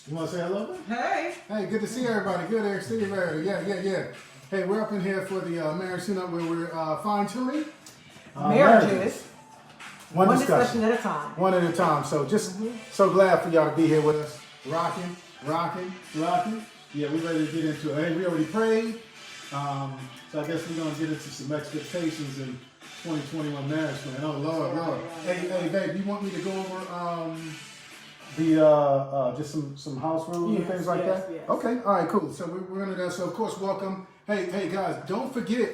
You want to say hello? Hey. Hey, good to see everybody. Good to see everybody. Yeah. Hey, we're up in here for the marriage tune-up where we're fine-tuning marriages. One discussion at a time. One at a time. So just so glad for y'all to be here with us. Rocking. Yeah, we're ready to get into it. Hey, we already prayed. So I guess we're going to get into some expectations in 2021 marriage plan. Oh, Lord. Hey, babe, you want me to go over just some house rules and things like that? Yes. Okay, all right, cool. So we're going to do that. So, of course, welcome. Hey, guys, don't forget,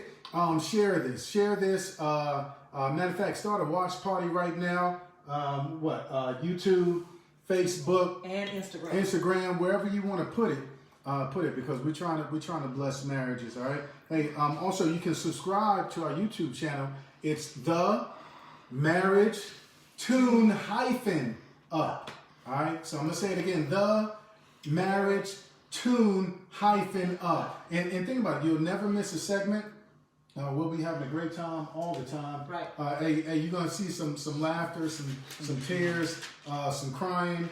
share this. Matter of fact, start a watch party right now. YouTube, Facebook, and Instagram, wherever you want to put it because we're trying to bless marriages. All right. Hey, also you can subscribe to our YouTube channel. It's the Marriage Tune Up. All right. So I'm gonna say it again. The Marriage Tune Up. And think about it. You'll never miss a segment. We'll be having a great time all the time. Right. Hey, you're gonna see some laughter, some tears, some crying,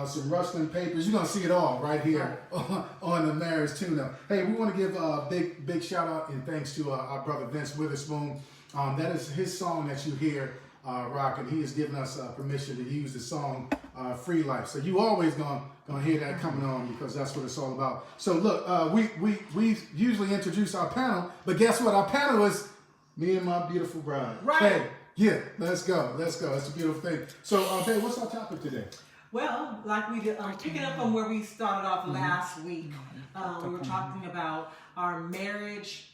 some rustling papers. You're gonna see it all right here on the Marriage Tune-Up. Hey, we want to give a big shout out and thanks to our brother Vince Witherspoon. That is his song that you hear rocking. He has given us permission to use the song "Free Life." So you always gonna hear that coming on because that's what it's all about. So look, we usually introduce our panel, but guess what? Our panel is me and my beautiful bride. Right. Hey, yeah, let's go. It's a beautiful thing. So, babe, what's our topic today? Well, like we did, picking up from where we started off last week, we were talking about our marriage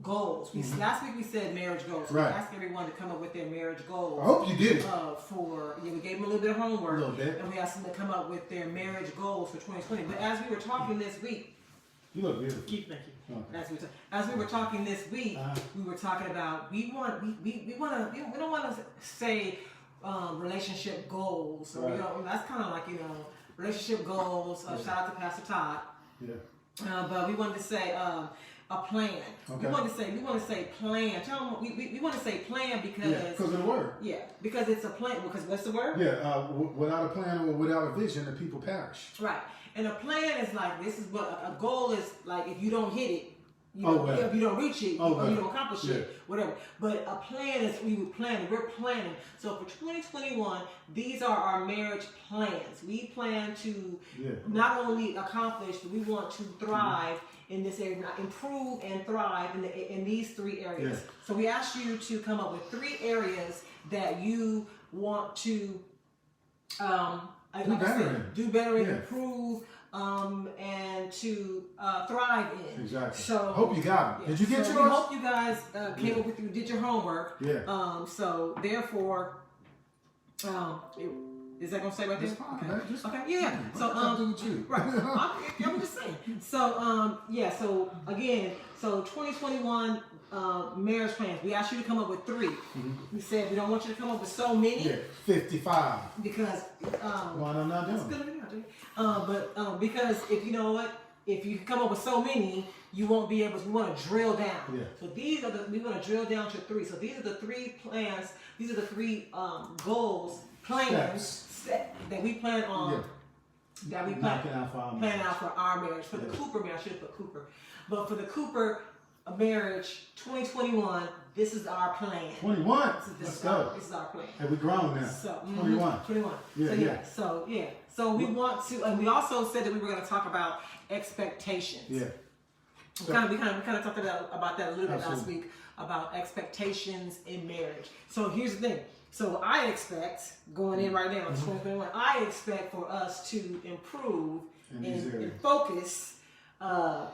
goals. Last week we said marriage goals. Right. We asked everyone to come up with their marriage goals. I hope you did. We gave them a little bit of homework. A little bit. And we asked them to come up with their marriage goals for 2020. But as we were talking this week, you look beautiful. thank you. Okay. As we were talking this week, we were talking about we don't want to say relationship goals. So that's kind of like relationship goals. Shout out to Pastor Todd. Yeah. But we wanted to say a plan. Okay. We want to say plan. Tell them we want to say plan because of the word. Yeah, because it's a plan. Because what's the word? Yeah. Without a plan or without a vision, the people perish. Right. And a plan is like this is what a goal is like. If you don't hit it, if you don't reach it, or you don't accomplish it, whatever. But a plan is we're planning. So for 2021, these are our marriage plans. We plan to not only accomplish, but we want to thrive in this area, improve and thrive in these three areas. Yeah. So we asked you to come up with 3 areas that you want to do better and improve and to thrive in. Exactly. So hope you got it. Did you get yours? We hope you guys came up with did your homework. Yeah. So therefore, is that gonna say right there? Okay. Yeah. So right. I'm just saying. So So again, 2021 marriage plans. We asked you to come up with 3. We said we don't want you to come up with so many. Yeah. 55. Because why I'm not doing it? But because if you come up with so many, you won't be able to. We want to drill down. Yeah. So we want to drill down to 3. So these are the 3 plans. These are the 3 plans that we plan on. Yeah. That we plan out for our marriage. For the Cooper marriage, I should have put Cooper. But for the Cooper marriage 2021, this is our plan. 21. Let's go. This is our plan. Have we grown now? So 21. 21. So we want to, and we also said that we were going to talk about expectations. Yeah. We kind of talked about that a little bit last week about expectations in marriage. So here's the thing. So I expect going in right now, 2021. I expect for us to improve and focus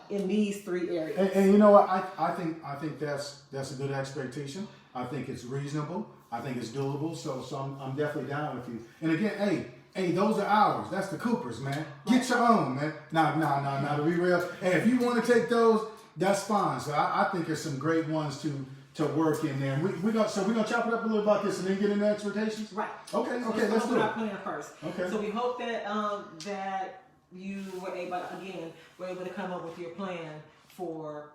in these 3 areas. And you know what? I think that's a good expectation. I think it's reasonable. I think it's doable. So I'm definitely down with you. And again, hey, those are ours. That's the Coopers, man. Get your own, man. Nah, to be real. Hey, if you want to take those, that's fine. So I think there's some great ones to work in there. We're gonna chop it up a little about this and then get into expectations. Right. Okay, so let's do it. Our plan first. Okay. So we hope that that you were able to come up with your plan for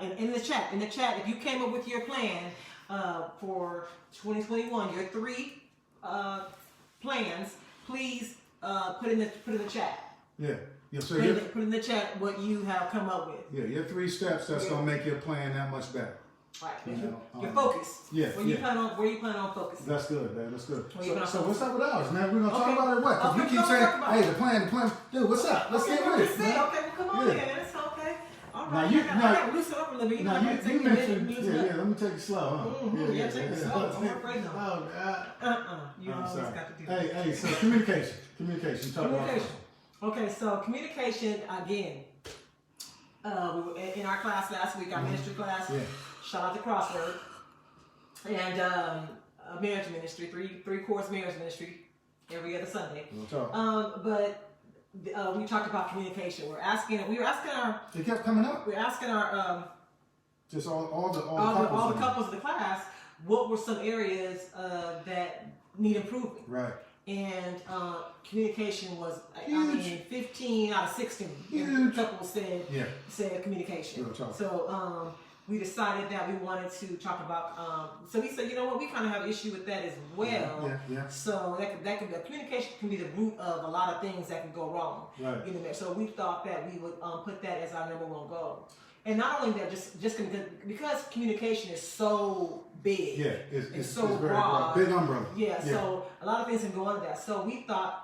in the chat. In the chat, if you came up with your plan for 2021, your 3 plans, please put in the chat. Yeah. Yeah, so put in the chat what you have come up with. Yeah, your 3 steps that's gonna make your plan that much better. Right. You know, your focus. Yeah. Where you plan on focusing. That's good, man. That's good. So what's up with ours, man? We're gonna talk about it what? Because you keep saying, hey, the plan. Dude, what's up? Let's get with it. Man. Okay, well come on in. It's okay. All right. Now I gotta loosen up a little bit. You mentioned, let me take it slow, huh? Yeah, take it slow. Don't worry, no. Oh, God. You always got to do that. Hey, so communication. Talk about it. Okay, so communication again. We were in our class last week, our ministry class. Yeah. Shout out to Crossword and marriage ministry, three course marriage ministry every other Sunday. But we talked about communication. We were asking our. It kept coming up. We were asking our just all the couples of the class what were some areas that need improvement. Right. And communication was, huge. 15 out of 16 couples said communication. So we decided that we wanted to talk about. So we said, you know what, we kind of have an issue with that as well. Yeah. So communication can be the root of a lot of things that can go wrong. Right. You know, so we thought that we would put that as our number one goal. And not only that, just because communication is so big, it's so very broad, big umbrella. Yeah, so a lot of things can go under that. So we thought,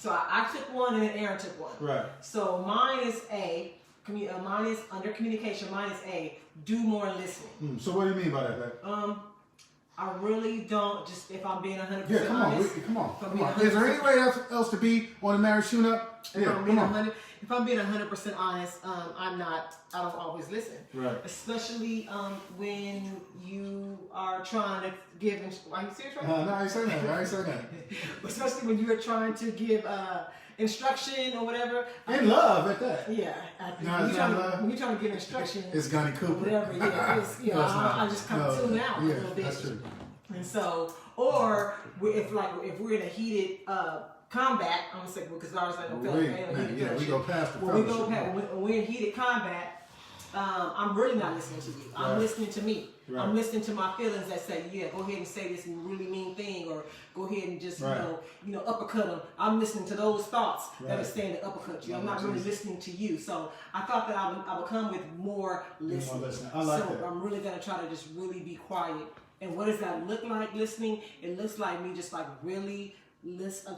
I took one and then Aaron took one. Right. So mine is A. Mine is under communication. Mine is A. Do more listening. So what do you mean by that? I really don't. Just if I'm being 100% honest. Yeah, come on. Is there any way else to be on a marriage tune-up? If I'm being 100% honest, I don't always listen. Right. Especially when you are trying to give. Are you serious right now? No, I ain't saying that. Especially when you are trying to give instruction or whatever. In love at that. Yeah. When you're trying to give instruction. It's Gunny Cooper. Whatever. Yeah. I just come tune out a little bit. That's true. And so, or if we're in a heated combat, I'm gonna say because ours like we go past the when we're in heated combat, I'm really not listening to you. I'm listening to me. Right. I'm listening to my feelings that say, yeah, go ahead and say this really mean thing, or go ahead and just you know uppercut them. I'm listening to those thoughts that are saying to uppercut you. I'm not really listening to you. So I thought that I would come with more listening. I like that. I'm really gonna try to just really be quiet. And what does that look like, listening? It looks like me just like really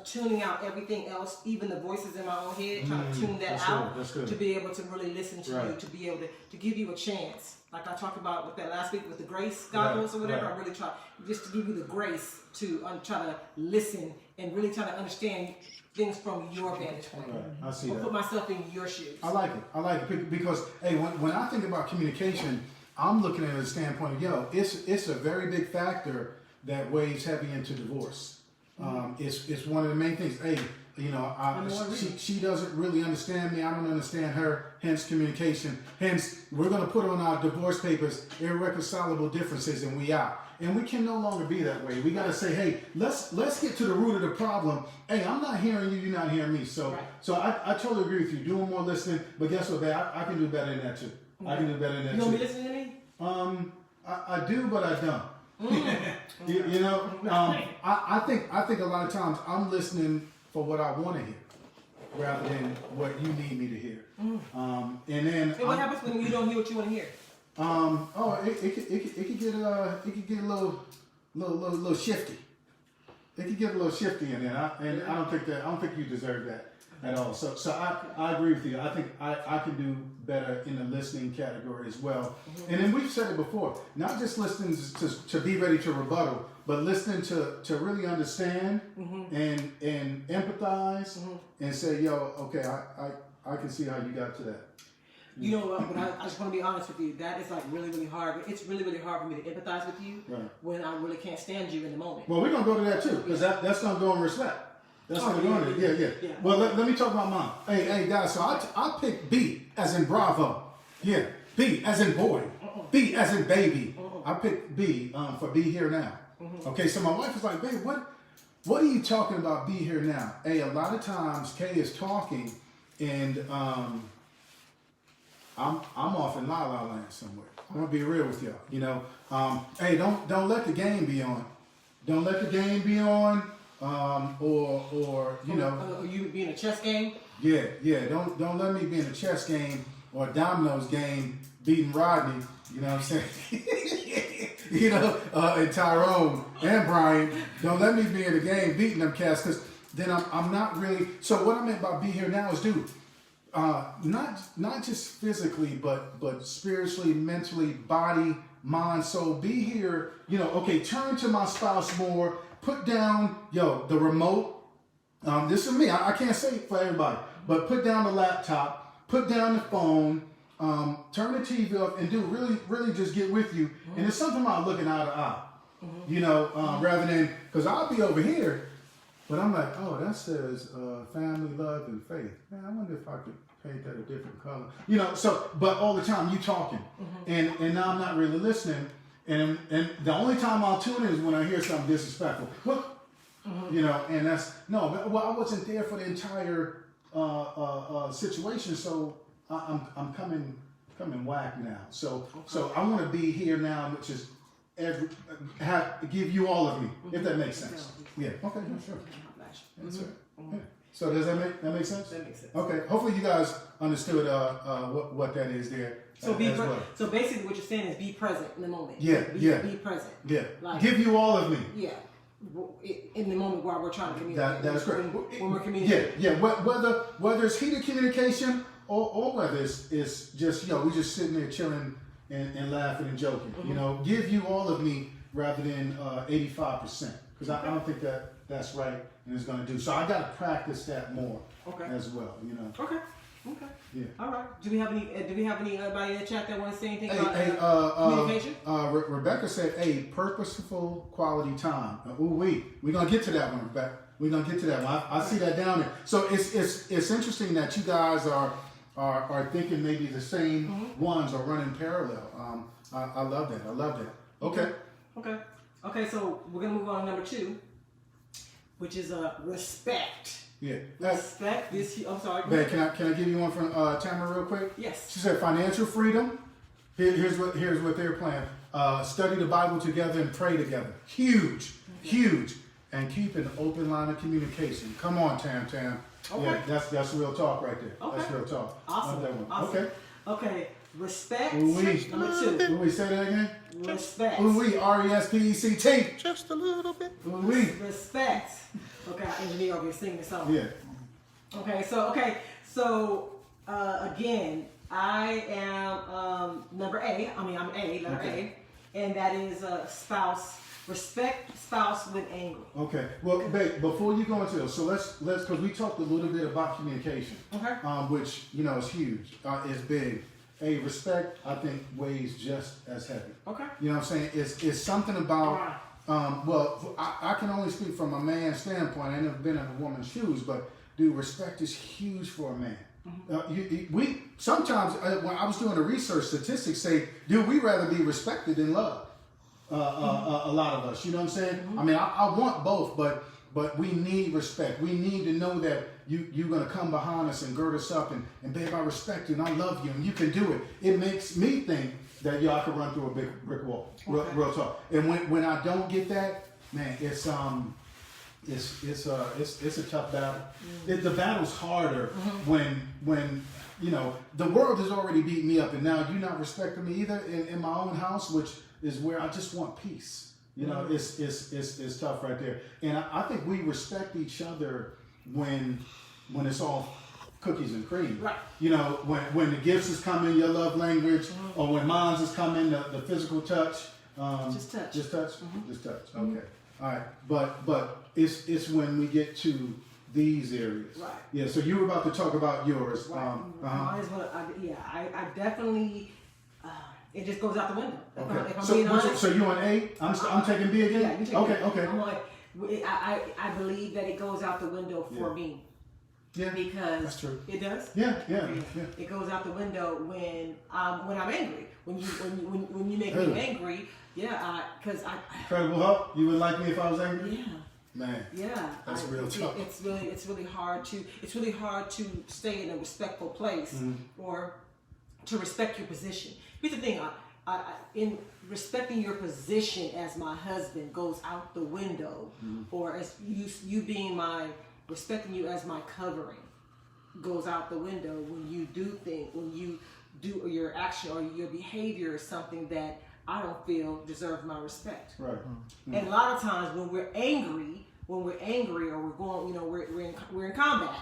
tuning out everything else, even the voices in my own head, trying to tune that out to be able to really listen to you, to be able to give you a chance. Like I talked about with that last week with the grace goggles or whatever, I really try just to give you the grace to try to listen and really try to understand things from your vantage point. Right. I see that. Put myself in your shoes. I like it because, hey, when I think about communication, I'm looking at it as a standpoint of, it's a very big factor that weighs heavy into divorce. It's one of the main things. Hey, you know, she doesn't really understand me. I don't understand her. Hence communication. Hence, we're going to put on our divorce papers irreconcilable differences, and we out. And we can no longer be that way. We got to say, hey, let's get to the root of the problem. Hey, I'm not hearing you. You're not hearing me. So I totally agree with you. Doing more listening. But guess what, babe? I can do better than that too. I can do better than that too. You want me listening to me? I do, but I don't. you know, I think a lot of times I'm listening for what I want to hear rather than what you need me to hear. And then what happens when you don't hear what you want to hear? It could get a little shifty. It could get a little shifty in there, and I don't think you deserve that at all. So I agree with you. I think I can do better in the listening category as well. And then we've said it before, not just listening to be ready to rebuttal, but listening to really understand and empathize and say, yo, okay, I can see how you got to that. You know what, but I just want to be honest with you. That is like really, really hard. It's really, really hard for me to empathize with you when I really can't stand you in the moment. Well, we're going to go to that too, because that's going to go in respect. That's going to go in there. Yeah. Well, let me talk about mine. Hey, guys, so I picked B as in Bravo. Yeah, B as in boy. B as in baby. I picked B for Be Here Now. Okay, so my wife was like, babe, what are you talking about, Be Here Now? Hey, a lot of times Kay is talking and I'm off in La La Land somewhere. I'm gonna be real with y'all. You know, hey, don't let the game be on. Don't let the game be on. Or you know. You be in a chess game. Yeah. Don't let me be in a chess game or a dominoes game beating Rodney. You know what I'm saying? You know, and Tyrone and Brian. Don't let me be in the game beating them cats, because then I'm not really. So what I meant by be here now is, dude, not just physically, but spiritually, mentally, body, mind, soul. Be here. You know, okay. Turn to my spouse more. Put down, the remote. This is me. I can't say it for everybody, but put down the laptop. Put down the phone. Turn the TV off and really just get with you. Mm-hmm. And it's something about looking eye to eye, you know, rather than, because I'll be over here, but I'm like, oh, that says family, love, and faith. Man, I wonder if I could paint that a different color. You know, so, but all the time you talking, and now I'm not really listening. And the only time I'll tune in is when I hear something disrespectful. Look, you know, and that's, well, I wasn't there for the entire situation, so I'm coming whack now. So I want to be here now, which is give you all of me, if that makes sense. Yeah. Okay. Yeah, sure. That's right. Yeah. So does that make sense? That makes sense. Okay. Hopefully you guys understood what that is there. So so basically what you're saying is be present in the moment. Yeah. Be present. Yeah. Like, give you all of me. Yeah. In the moment while we're trying to communicate. That's great. When we're communicating. Yeah. Whether it's heated communication or whether it's just, we just sitting there chilling and laughing and joking. You know, give you all of me rather than 85%, because I don't think that's right and it's going to do. So I got to practice that more as well. You know. Okay. Yeah. All right. Do we have anybody in the chat that wants to say anything about communication? Rebecca said, purposeful quality time. We're gonna get to that one, Rebecca. We're gonna get to that one. I see that down there. So it's interesting that you guys are thinking maybe the same ones are running parallel. I love that. Okay. So we're gonna move on to number 2, which is respect. Yeah. Respect this. I'm sorry. Babe, can I give you one from Tamara real quick? Yes. She said financial freedom. Here's what they're playing. Study the Bible together and pray together. Huge. And keep an open line of communication. Come on, Tam. Okay. Yeah, that's real talk right there. Okay. That's real talk. Awesome. Okay. Respect. Number 2. Ooh-wee, say that again. Respect. Ooh-wee, RESPECT. Just a little bit. Ooh-wee. Respect. Okay, our engineer over here singing the song. Yeah. So again, I am number A. I'm letter A, and that is spouse. Respect spouse when angry. Okay. Well, babe, before you go into this, so let's because we talked a little bit about communication. Okay. Which is huge. Is big. Respect, I think, weighs just as heavy. Okay. You know what I'm saying? It's something about. Well, I can only speak from a man's standpoint. I've never been in a woman's shoes, but dude, respect is huge for a man. We sometimes when I was doing the research, statistics say, dude, we rather be respected than loved. A lot of us, you know what I'm saying? I mean, I want both, but we need respect. We need to know that you're gonna come behind us and gird us up and babe, I respect you and I love you and you can do it. It makes me think that y'all can run through a big brick wall. Real talk. And when I don't get that, man, it's a tough battle. The battle's harder when the world has already beat me up, and now you're not respecting me either in my own house, which is where I just want peace. It's tough right there. And I think we respect each other when it's all cookies and cream. Right. When the gifts is coming, your love language, or when mine's is coming, the physical touch. Just touch. Just touch. Just touch. Okay. All right. But it's when we get to these areas. Right. Yeah. So you were about to talk about yours. Right. Mine is what I definitely. It just goes out the window. Okay. If I'm being honest. So you on A? I'm taking B again. Yeah, you take Okay. I'm like, I believe that it goes out the window for me. Yeah, because that's true. It does. Yeah. It goes out the window when I'm angry. When you make me angry, because I. Incredible Hulk. You would like me if I was angry? Yeah. Man. Yeah. That's real tough. It's really hard to stay in a respectful place or to respect your position. Here's the thing. In respecting your position as my husband goes out the window, or as you being respecting you as my covering. goes out the window when you do your action or your behavior is something that I don't feel deserves my respect. Right. Mm-hmm. And a lot of times when we're angry or we're going, we're in combat.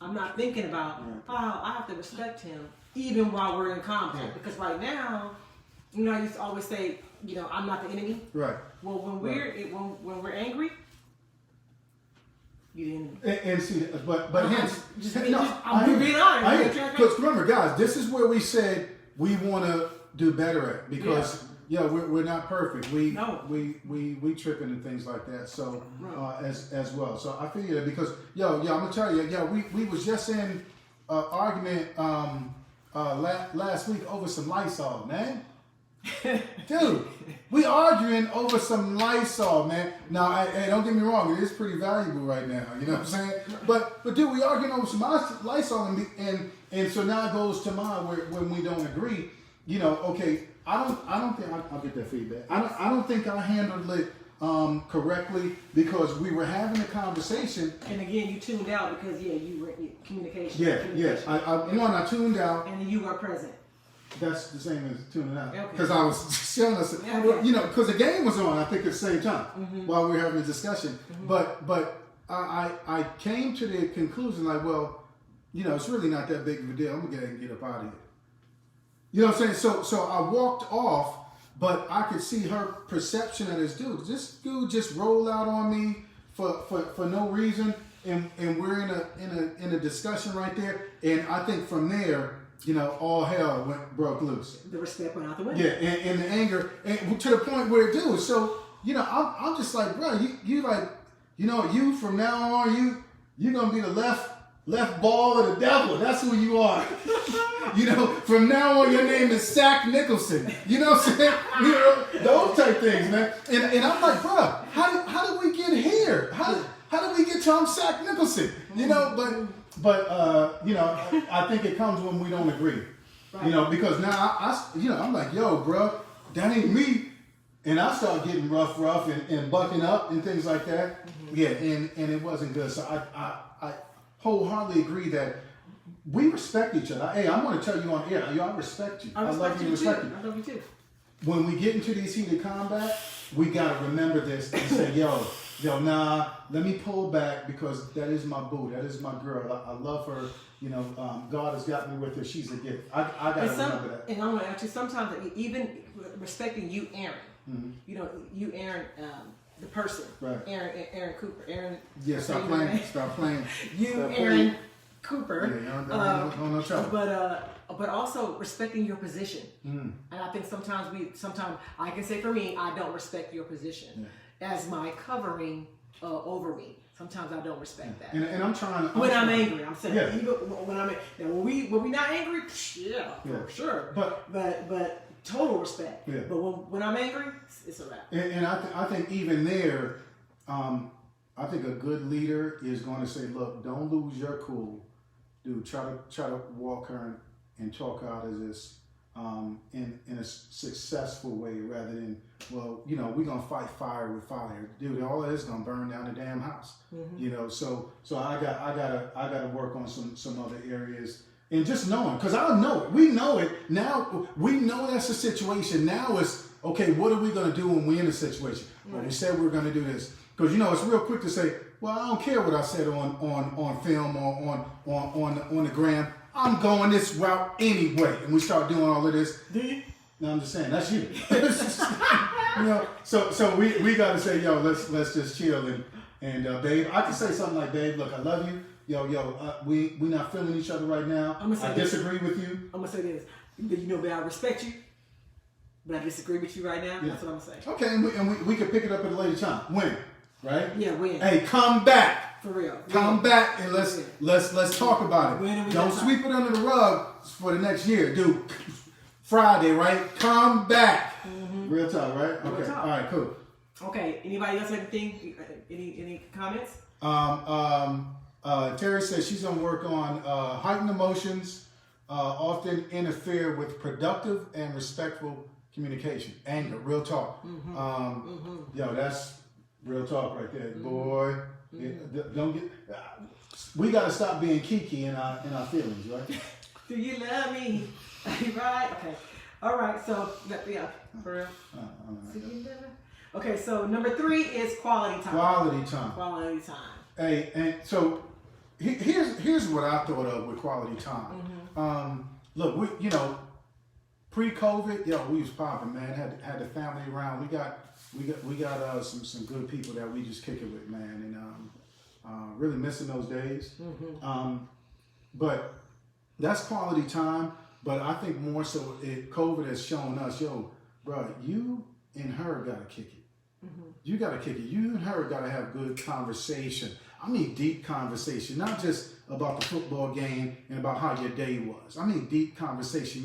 I'm not thinking about, I have to respect him even while we're in combat. Because right now, I used to always say, I'm not the enemy. Right. Well, when we're angry, you're the enemy. And see, but hence, I'm being honest. Because remember, guys, this is where we said we want to do better at, because we're not perfect. We tripping and things like that. So as well. So I feel you, because I'm gonna tell you, we was just in argument last week over some Lysol, man. Dude, we arguing over some Lysol, man. Now, hey, don't get me wrong, it is pretty valuable right now. You know what I'm saying? But dude, we arguing over some Lysol, and so now it goes to mine when we don't agree. Okay, I don't think I'll get that feedback. I don't think I handled it correctly, because we were having a conversation. And again, you tuned out because you were in communication. Yeah. I tuned out. And you were present. That's the same as tuning out. Because I was showing us, because the game was on, I think, at the same time while we were having a discussion. Mm-hmm. But I came to the conclusion, like, well, it's really not that big of a deal. I'm going to go ahead and get up out of here. You know what I'm saying? So I walked off, but I could see her perception of this dude. This dude just rolled out on me for no reason, and we're in a discussion right there. And I think from there, all hell broke loose. The respect went out the window. Yeah, and the anger, and to the point where it do. So, I'm just like, bro, you like, you from now on, you gonna be the left ball of the devil. That's who you are. From now on, your name is Sack Nicholson. You know what I'm saying? Those type things, man. And I'm like, bro, how did we get here? How did we get to Sack Nicholson? But I think it comes when we don't agree. Right. Because now I'm like, yo, bro, that ain't me. And I start getting rough and bucking up and things like that. Mm-hmm. Yeah, and it wasn't good. So I wholeheartedly agree that we respect each other. Hey, I'm going to tell you on air, I respect you. I love you and respect you. I love you too. When we get into these heated combat, we got to remember this and say, yo, nah, let me pull back, because that is my boo. That is my girl. I love her. God has got me with her. She's a gift. I got to remember that. And I want to actually, sometimes even respecting you, Aaron. Mm-hmm. You, Aaron, the person. Right. Aaron Cooper. Aaron. Yeah, stop playing. You, stop Aaron playing. Cooper. Yeah, no trouble. But also respecting your position. Mm. And I think sometimes I can say for me, I don't respect your position as my covering over me. Sometimes I don't respect that. And I'm trying to... When I'm angry, I'm saying. Yeah. Even when I'm... Now, when we not angry, for sure. But total respect. Yeah. But when I'm angry, it's a wrap. And I think even there, I think a good leader is going to say, look, don't lose your cool. Dude, try to walk her and talk her out of this in a successful way, rather than, well, we're going to fight fire with fire. Dude, all of this is going to burn down the damn house. Mm-hmm. So I got to work on some other areas. And just knowing, because I know it. We know it. Now, we know that's the situation. Now it's, okay, what are we going to do when we're in a situation? Right. Well, we said we were going to do this. Because, it's real quick to say, well, I don't care what I said on film or on the gram. I'm going this route anyway. And we start doing all of this. Do you? No, I'm just saying, that's you. So we got to say, yo, let's just chill. And babe, I can say something like, babe, look, I love you. We not feeling each other right now. I disagree with you. I'm going to say this. Babe, I respect you, but I disagree with you right now. Yeah. That's what I'm going to say. Okay, and we can pick it up at a later time. When? Right? Yeah, when? Hey, come back. For real. Come back and let's talk about it. Don't sweep it under the rug for the next year, dude. Friday, right? Come back. Mm-hmm. Real talk, right? Okay. Real talk. All right, cool. Okay. Anybody else have anything? Any comments? Terry says she's gonna work on heightened emotions, often interfere with productive and respectful communication. Anger, real talk. Mm-hmm. Yo, that's real talk right there, boy. Mm-hmm. Don't get. we got to stop being kiki in our feelings, right? Do you love me? Right? Okay. All right. So yeah, for real. Okay. So number 3 is quality time. Quality time. Quality time. Hey, and so here's what I thought of with quality time. Look, we pre-COVID, we was popping, man. Had the family around. We got some good people that we just kick it with, man, and really missing those days. But that's quality time. But I think more so, COVID has shown us, bro, you and her gotta kick it. You gotta kick it. You and her gotta have good conversation. I mean deep conversation, not just about the football game and about how your day was. I mean deep conversation.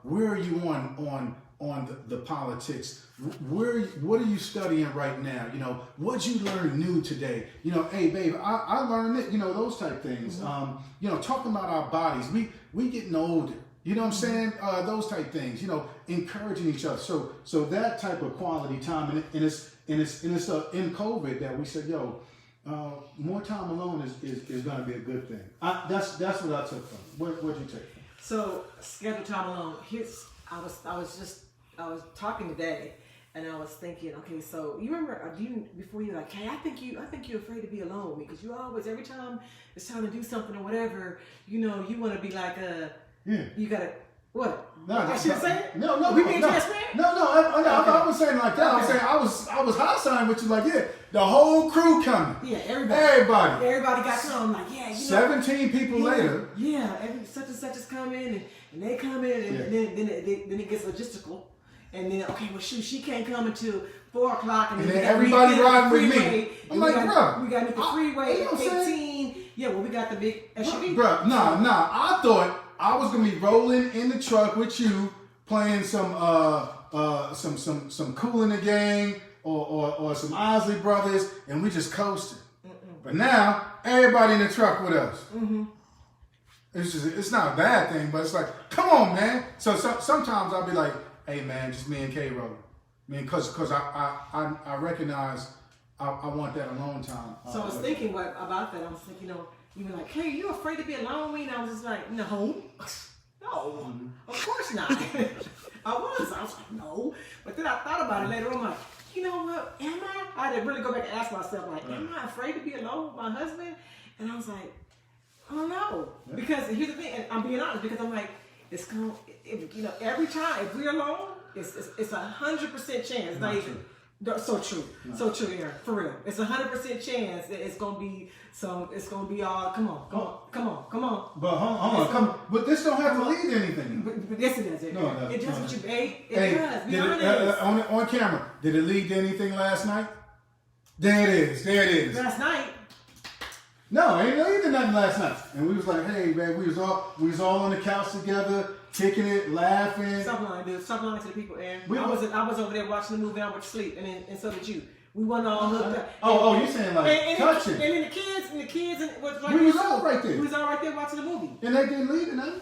Where are you on the politics? What are you studying right now? What'd you learn new today? Hey babe, I learned it. Those type things. Talking about our bodies. We getting older. You know what I'm saying? Those type things. Encouraging each other. So that type of quality time, and it's in COVID that we said, more time alone is going to be a good thing. That's what I took from it. What'd you take? So schedule time alone. I was talking today, and I was thinking, okay, so you remember before you were like, hey, I think you're afraid to be alone with me because you always, every time it's time to do something or whatever, you want to be like you gotta. What? No, I shouldn't say it? No. We being transparent? No. I was saying like that. Okay. I was saying I was hot signing with you like, the whole crew coming. Yeah, everybody. Everybody got come. Like, 17 people later. Yeah, such and such is coming, and they come in, and then it gets logistical. And then, okay, well, shoot, she can't come until 4 o'clock. And then everybody riding with me. I'm like, bro. We got to meet the freeway at 15. Yeah, well, we got the big SUV. Bro, nah. I thought I was gonna be rolling in the truck with you, playing some Kool in the Gang or some Osley Brothers, and we just coasted. But now everybody in the truck with us. It's not a bad thing, but it's like, come on, man. So sometimes I'll be like, hey, man, just me and K rolling. Because I recognize I want that alone time. So I was thinking about that. I was thinking, you were like, hey, you afraid to be alone with me? And I was just like, no, of course not. I was like, no. But then I thought about it later on. I'm like, you know what? Am I? I had to really go back and ask myself, like, am I afraid to be alone with my husband? And I was like, oh no. Yeah. Because here's the thing, and I'm being honest, because I'm like, it's going to, every time, if we're alone, it's 100% chance. Not even. So true. No. So true, Aaron. For real. It's 100% chance that it's gonna be all come on. But hold on. But this don't have to lead to anything. But yes it does. It does what you ate. It does. Be honest. On camera. Did it lead to anything last night? There it is. Last night? No, it ain't lead to nothing last night. And we was like, hey man, we was all on the couch together, kicking it, laughing. Stop lying, dude. Stop lying to the people, Aaron. I was over there watching the movie. I went to sleep, and so did you. We wasn't all hooked up. Oh, you saying like touching? And then the kids, was right. We was all right there. We was all right there watching the movie. And they didn't leave it, nothing.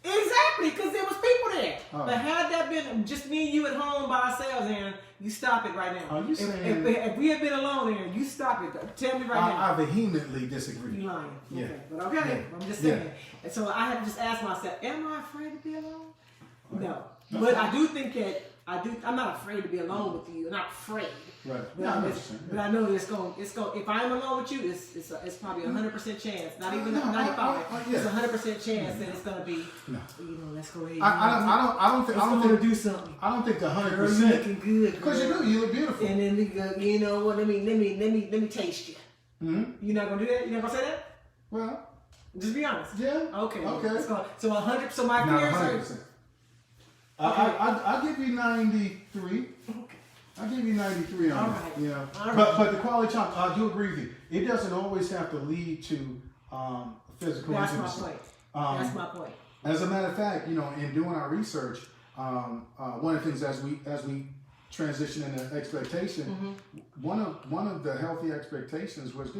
Exactly, because there was people there. Oh. But had that been just me and you at home by ourselves, Aaron, you stop it right now. Oh, you saying? If we had been alone, Aaron, you stop it. Tell me right now. I vehemently disagree. You lying? Yeah. Okay. But okay, yeah. I'm just saying. Yeah. And so I had to just ask myself, am I afraid to be alone? Right. No. But I do think that I'm not afraid to be alone with you. I'm not afraid. Right. But I know it's going. If I'm alone with you, it's probably 100% chance. Not even 95. It's 100% chance that it's going to be. No. Let's go ahead. I don't think. I'm going to do something. I don't think 100%. You're looking good. Because you do. You look beautiful. And then you know what? Let me taste you. Mm-hmm. You're not going to do that. You're not going to say that. Well, just be honest. Yeah. Okay. Okay. So 100. So my fears. 100%. I'll give you 93. Okay. I'll give you 93 on that. Right. Yeah. Right. But the quality time, I do agree with you. It doesn't always have to lead to physical intimacy. That's my point. As a matter of fact, in doing our research, one of the things as we transition into expectation, one of the healthy expectations was,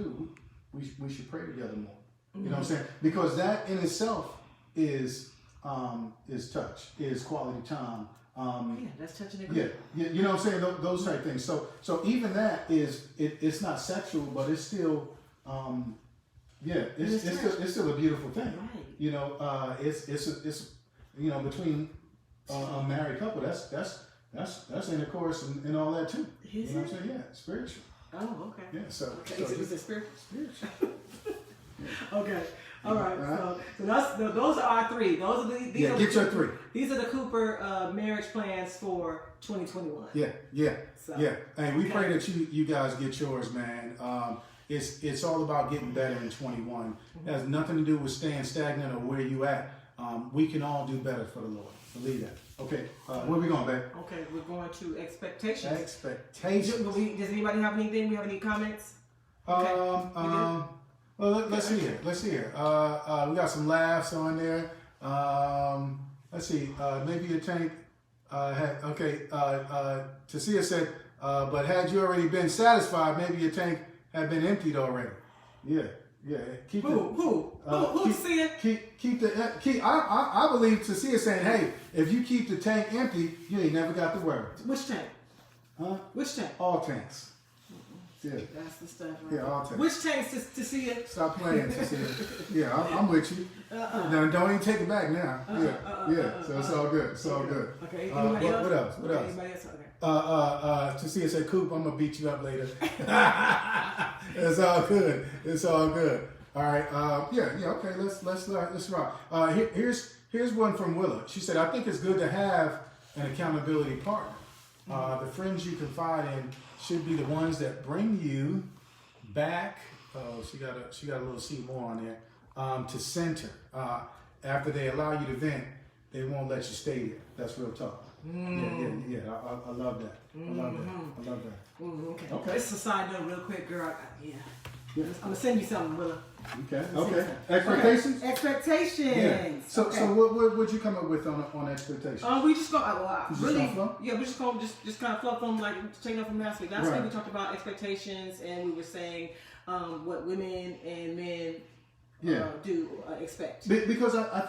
we should pray together more. You know what I'm saying? Because that in itself is touch, is quality time. That's touching it. Yeah, you know what I'm saying? Those type things. So even that it's not sexual, but it's still Yeah, it's still a beautiful thing. Right. You know, it's you know, between a married couple, that's intercourse and all that too. You know what I'm saying? Yeah, spiritual. Oh, okay. Yeah, so Is it spiritual? Spiritual. Okay. All right. So those are our three. Those are these are get your three. These are the Cooper marriage plans for 2021. Yeah. Hey, we pray that you guys get yours, man. It's all about getting better in 21. It has nothing to do with staying stagnant or where you at. We can all do better for the Lord. Believe that. Okay. Where we going, babe? Okay, we're going to expectations. Expectations. Does anybody have anything? We have any comments? Okay. Well, let's see here. We got some laughs on there. Let's see. Maybe your tank had, Tasia said, but had you already been satisfied, maybe your tank had been emptied already. Yeah. Keep Who Tasia? Keep. I believe Tasia saying, hey, if you keep the tank empty, you ain't never got the word. Which tank? Huh? Which tank? All tanks. Yeah. That's the stuff. Right? Yeah, all tanks. Which tanks to see it? Stop playing, Tasia. Yeah, I'm with you. Now, don't even take it back now. So it's all good. It's all good. Okay. What else? Anybody else? Okay. Tasia said, Coop, I'm gonna beat you up later. It's all good. All right. Okay. Let's rock. Here's one from Willa. She said, I think it's good to have an accountability partner. The friends you confide in should be the ones that bring you back. Oh, she got a little C more on there. To center. After they allow you to vent, they won't let you stay there. That's real talk. Yeah. I love that. I love that. Okay. This is a side note, real quick, girl. Yeah. I'm gonna send you something, Willa. Okay. Expectations. Expectations. Yeah. So what'd you come up with on expectations? We just go. We just kind of fluff them, like taking up from last week. Last week we talked about expectations, and we were saying what women and men do expect. Because I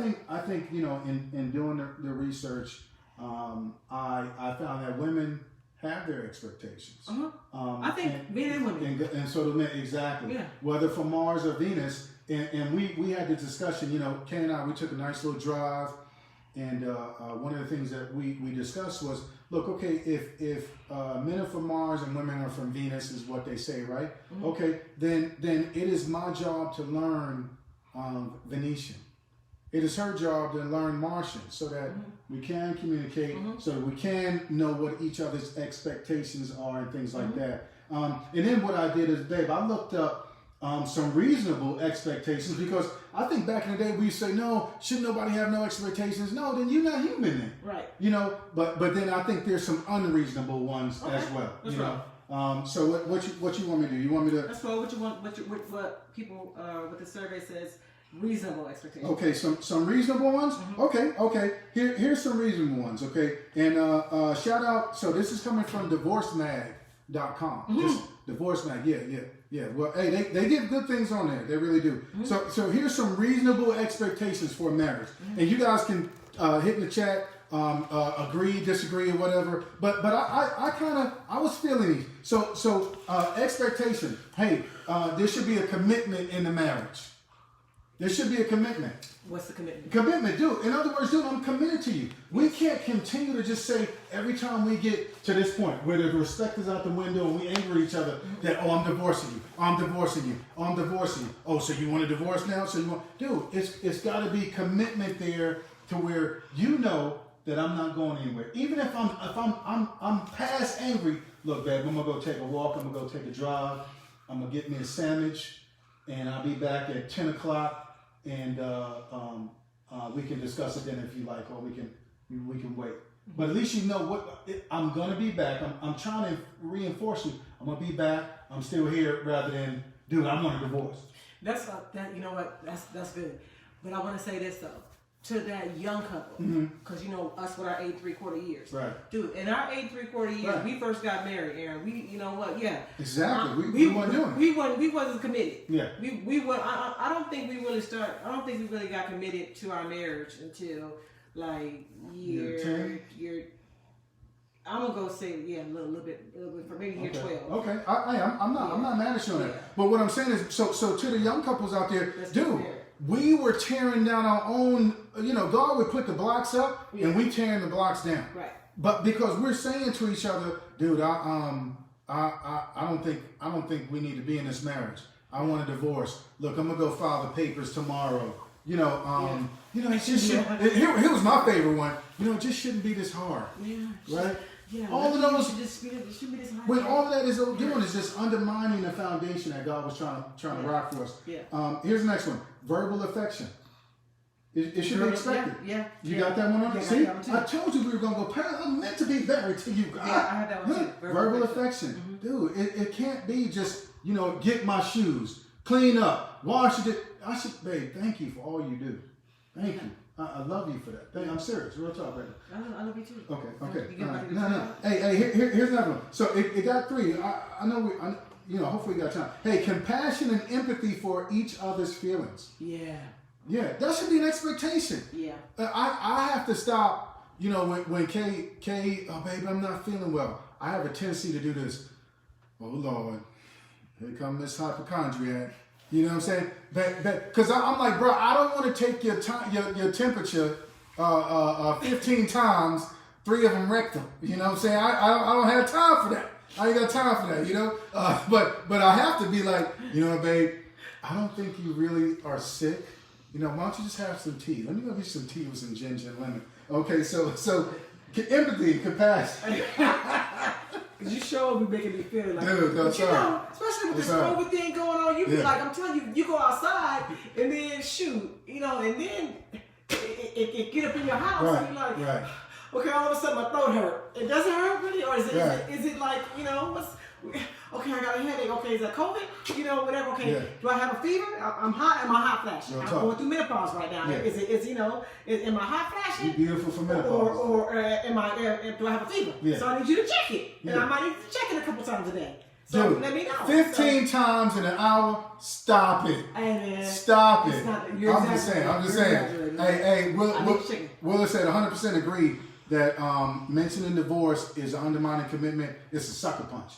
think you know, in doing the research, I found that women have their expectations. I think men and women. And so the men, exactly. Yeah. Whether from Mars or Venus. And we had the discussion, you know, Ken and I, we took a nice little drive. And one of the things that we discussed was, look, okay, if men are from Mars and women are from Venus is what they say, right? Okay, then it is my job to learn Venetian. It is her job to learn Martian so that we can communicate, so that we can know what each other's expectations are and things like that. And then what I did is, babe, I looked up some reasonable expectations, because I think back in the day we used to say, no, should nobody have no expectations? No, then you're not human then. Right. You know, but then I think there's some unreasonable ones as well. That's you right. know. So what you want me to do? You want me to? That's what you want. What people what the survey says. Reasonable expectations. Okay, some reasonable ones. Okay. Here's some reasonable ones. Okay, and shout out. So this is coming from divorcemag.com. Just Divorce Mag. Yeah. Well, hey, they give good things on there. They really do. So here's some reasonable expectations for marriage, and you guys can hit in the chat. Agree, disagree, or whatever. But I was feeling these. So expectation. Hey, there should be a commitment in the marriage. There should be a commitment. What's the commitment? Commitment, dude. In other words, dude, I'm committed to you. We can't continue to just say every time we get to this point where the respect is out the window and we anger each other that, oh, I'm divorcing you. I'm divorcing you. I'm divorcing you. Oh, so you want a divorce now? So you want, dude, it's got to be commitment there to where you know that I'm not going anywhere. Even if I'm past angry. Look, babe, I'm gonna go take a walk. I'm gonna go take a drive. I'm gonna get me a sandwich, and I'll be back at 10 o'clock. And we can discuss it then if you like, or we can wait. But at least you know what I'm gonna be back. I'm trying to reinforce you. I'm gonna be back. I'm still here, rather than, dude, I want a divorce. That's that. You know what? That's good. But I want to say this though, to that young couple, because you know us with our 8 3/4 years, right? Dude, in our 8 3/4 years, we first got married, Aaron. We, you know what? Yeah, exactly. We weren't doing it. We wasn't committed. Yeah, we were. I don't think we really started. I don't think we really got committed to our marriage until like year. I'm gonna go say a little bit for maybe year 12. Okay, I'm not mad at you on that. But what I'm saying is, so to the young couples out there, dude, we were tearing down our own. You know, God would put the blocks up, and we tearing the blocks down. Right. But because we're saying to each other, dude, I don't think we need to be in this marriage. I want a divorce. Look, I'm gonna go file the papers tomorrow. You know, it just here was my favorite one. You know, it just shouldn't be this hard. Yeah. Right. Yeah. All of those. Shouldn't be this hard. When all of that is doing is just undermining the foundation that God was trying to rock for us. Yeah. Here's the next one: verbal affection. It should be expected. Yeah. You got that one on? Yeah, See, I told you we were gonna go parallel. I'm meant to be married to you. Yeah, I had that one too. Verbal affection, dude. It can't be just get my shoes, clean up, wash it. Babe, thank you for all you do. Thank you. I love you for that. I'm serious. Real talk, right now. I love you too. Okay. No. Hey, here's another one. So it got 3. I know hopefully we got time. Hey, compassion and empathy for each other's feelings. Yeah. Yeah, that should be an expectation. Yeah. I have to stop. When Kay, oh baby, I'm not feeling well. I have a tendency to do this. Oh Lord, here come this hypochondriac. You know what I'm saying? Because I'm like, bro, I don't want to take your temperature 15 times, 3 of them rectal. You know what I'm saying? I don't have time for that. I ain't got time for that. But I have to be like, babe, I don't think you really are sick. Why don't you just have some tea? Let me go get some tea with some ginger and lemon. Okay, so empathy, compassion. Cause you sure be making me feel like, dude, that's right. Especially with this COVID thing going on, you be like, I'm telling you, you go outside and then shoot, and then it get up in your house and you're like, okay, all of a sudden my throat hurt. It doesn't hurt really, or is it like, what's? Okay, I got a headache. Okay, is that COVID? Whatever. Okay, do I have a fever? I'm hot. Am I hot flashing? I'm going through menopause right now. Am I hot flashing? You're beautiful for menopause. Or do I have a fever? So I need you to check it, and I might need to check it a couple times a day. So dude, let me know. 15 times in an hour. Stop it. Hey, stop it. I'm just saying. Hey, Willis said 100% agree that mentioning divorce is an undermining commitment. It's a sucker punch.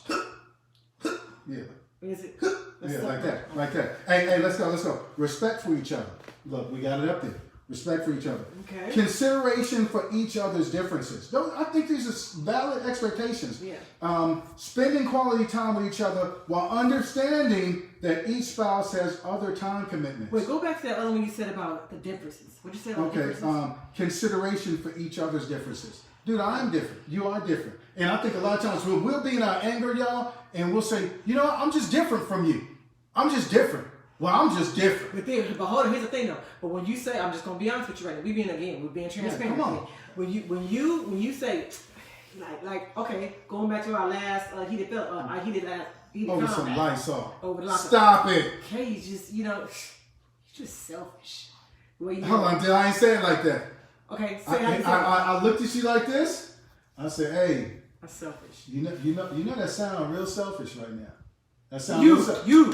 Yeah. Is it? Like that. Hey, let's go. Respect for each other. Look, we got it up there. Respect for each other. Okay. Consideration for each other's differences. I think these are valid expectations. Yeah. Spending quality time with each other while understanding that each spouse has other time commitments. Wait, go back to that other one you said about the differences. What'd you say about differences? Consideration for each other's differences. Dude, I'm different. You are different. And I think a lot of times we'll be in our anger, y'all, and we'll say, I'm just different from you. I'm just different. Well, I'm just different. But hold on, here's the thing though. But when you say, I'm just gonna be honest with you right now. We're being transparent. Come on. When you say, like, okay, going back to our last heated over some combat. Lysol. Over the Lysol. Stop it. Okay, you just selfish. Hold on, I ain't saying it like that. Okay, I looked at you like this. I said, "Hey, that's selfish." You know that sound real selfish right now. That sound you.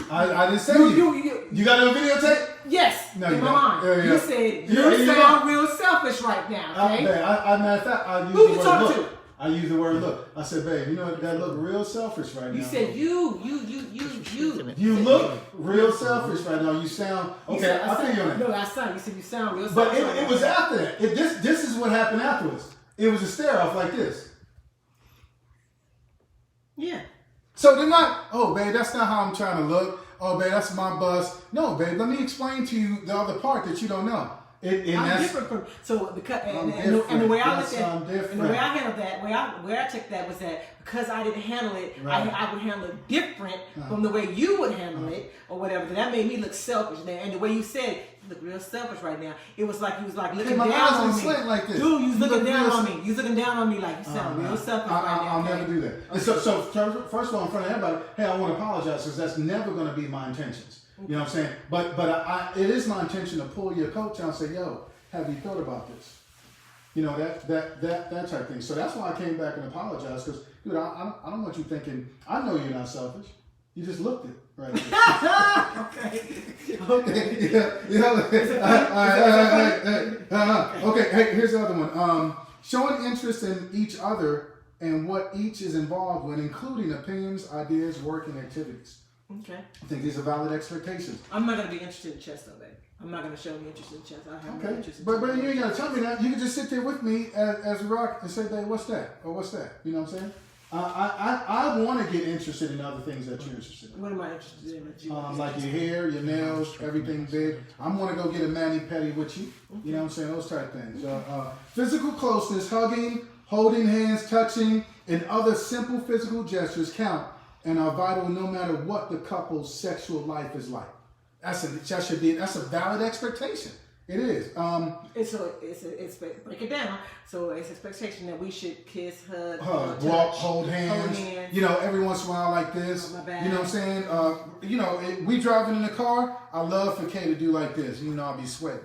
I didn't say you. You got it on videotape? Yes. No, in my mind. Yeah. You said you sound real selfish right now. Okay. Matter of fact, I use Who the you word talking look. to? I use the word look. I said, babe, that look real selfish right now. You said you. You look real selfish right now. You sound okay. I feel you on that. No, that's not. You said you sound real but selfish. But it was after that. This is what happened afterwards. It was a stare off like this. Yeah. So they're not, oh, babe, that's not how I'm trying to look. Oh, babe, that's my bust. No, babe, let me explain to you the other part that you don't know. I'm different from, so because, and the way I looked at it, and the way I handled that, where I took that was that because I didn't handle it, I would handle it different from the way you would handle it or whatever. That made me look selfish. And the way you said it, you look real selfish right now. It was like you was like looking down on me. Like this. Dude, you was looking down on me. You was looking down on me like you sound real selfish right now. I'll never do that. Okay. So first of all, in front of everybody, hey, I want to apologize because that's never going to be my intentions. You know what I'm saying? But it is my intention to pull your coat down and say, yo, have you thought about this? That type thing. So that's why I came back and apologized because, dude, I don't want you thinking, I know you're not selfish. You just looked it right. Okay. Okay, hey, here's the other one. Showing interest in each other and what each is involved with, including opinions, ideas, work, and activities. Okay. I think these are valid expectations. I'm not going to be interested in chess, though, babe. I'm not going to show me interest in chess. I have no interest in But chess. you ain't got to tell me that. You can just sit there with me as we rock and say, babe, what's that? Or what's that? You know what I'm saying? I want to get interested in other things that you're interested in. What am I interested in? Like your hair, your nails, everything big. I'm going to go get a mani-pedi with you. You know what I'm saying? Those type of things. Physical closeness, hugging, holding hands, touching, and other simple physical gestures count and are vital no matter what the couple's sexual life is like. That's a valid expectation. It is. It's break it down. So it's expectation that we should kiss, hug, walk, hold hands. You know, every once in a while like this. Oh, my bad. You know what I'm saying? We driving in the car. I love for Kay to do like this. You know, I'll be sweating,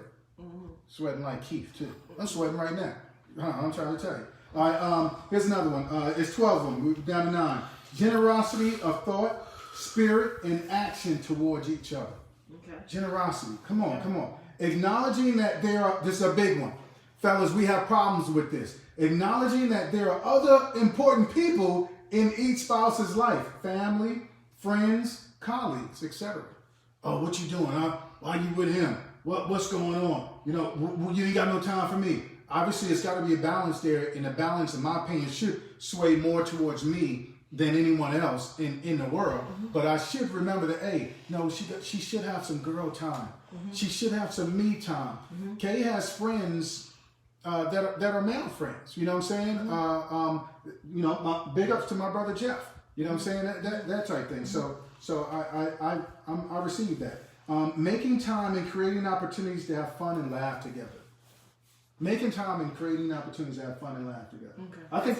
sweating like Keith too. I'm sweating right now. I'm trying to tell you. All right. Here's another one. It's 12 of them. We're down to 9. Generosity of thought, spirit, and action towards each other. Okay. Generosity. Come on. Acknowledging that this is a big one. Fellas, we have problems with this. Acknowledging that there are other important people in each spouse's life. Family, friends, colleagues, etc. Oh, what you doing, huh? Why you with him? What's going on? You know, you ain't got no time for me. Obviously, it's got to be a balance there, and the balance, in my opinion, should sway more towards me than anyone else in the world. But I should remember that, hey, no, she should have some girl time. She should have some me time. Kay has friends that are male friends. You know what I'm saying? Big ups to my brother Jeff. You know what I'm saying? That type thing. So I received that. Making time and creating opportunities to have fun and laugh together. Making time and creating opportunities to have fun and laugh together. Okay. I think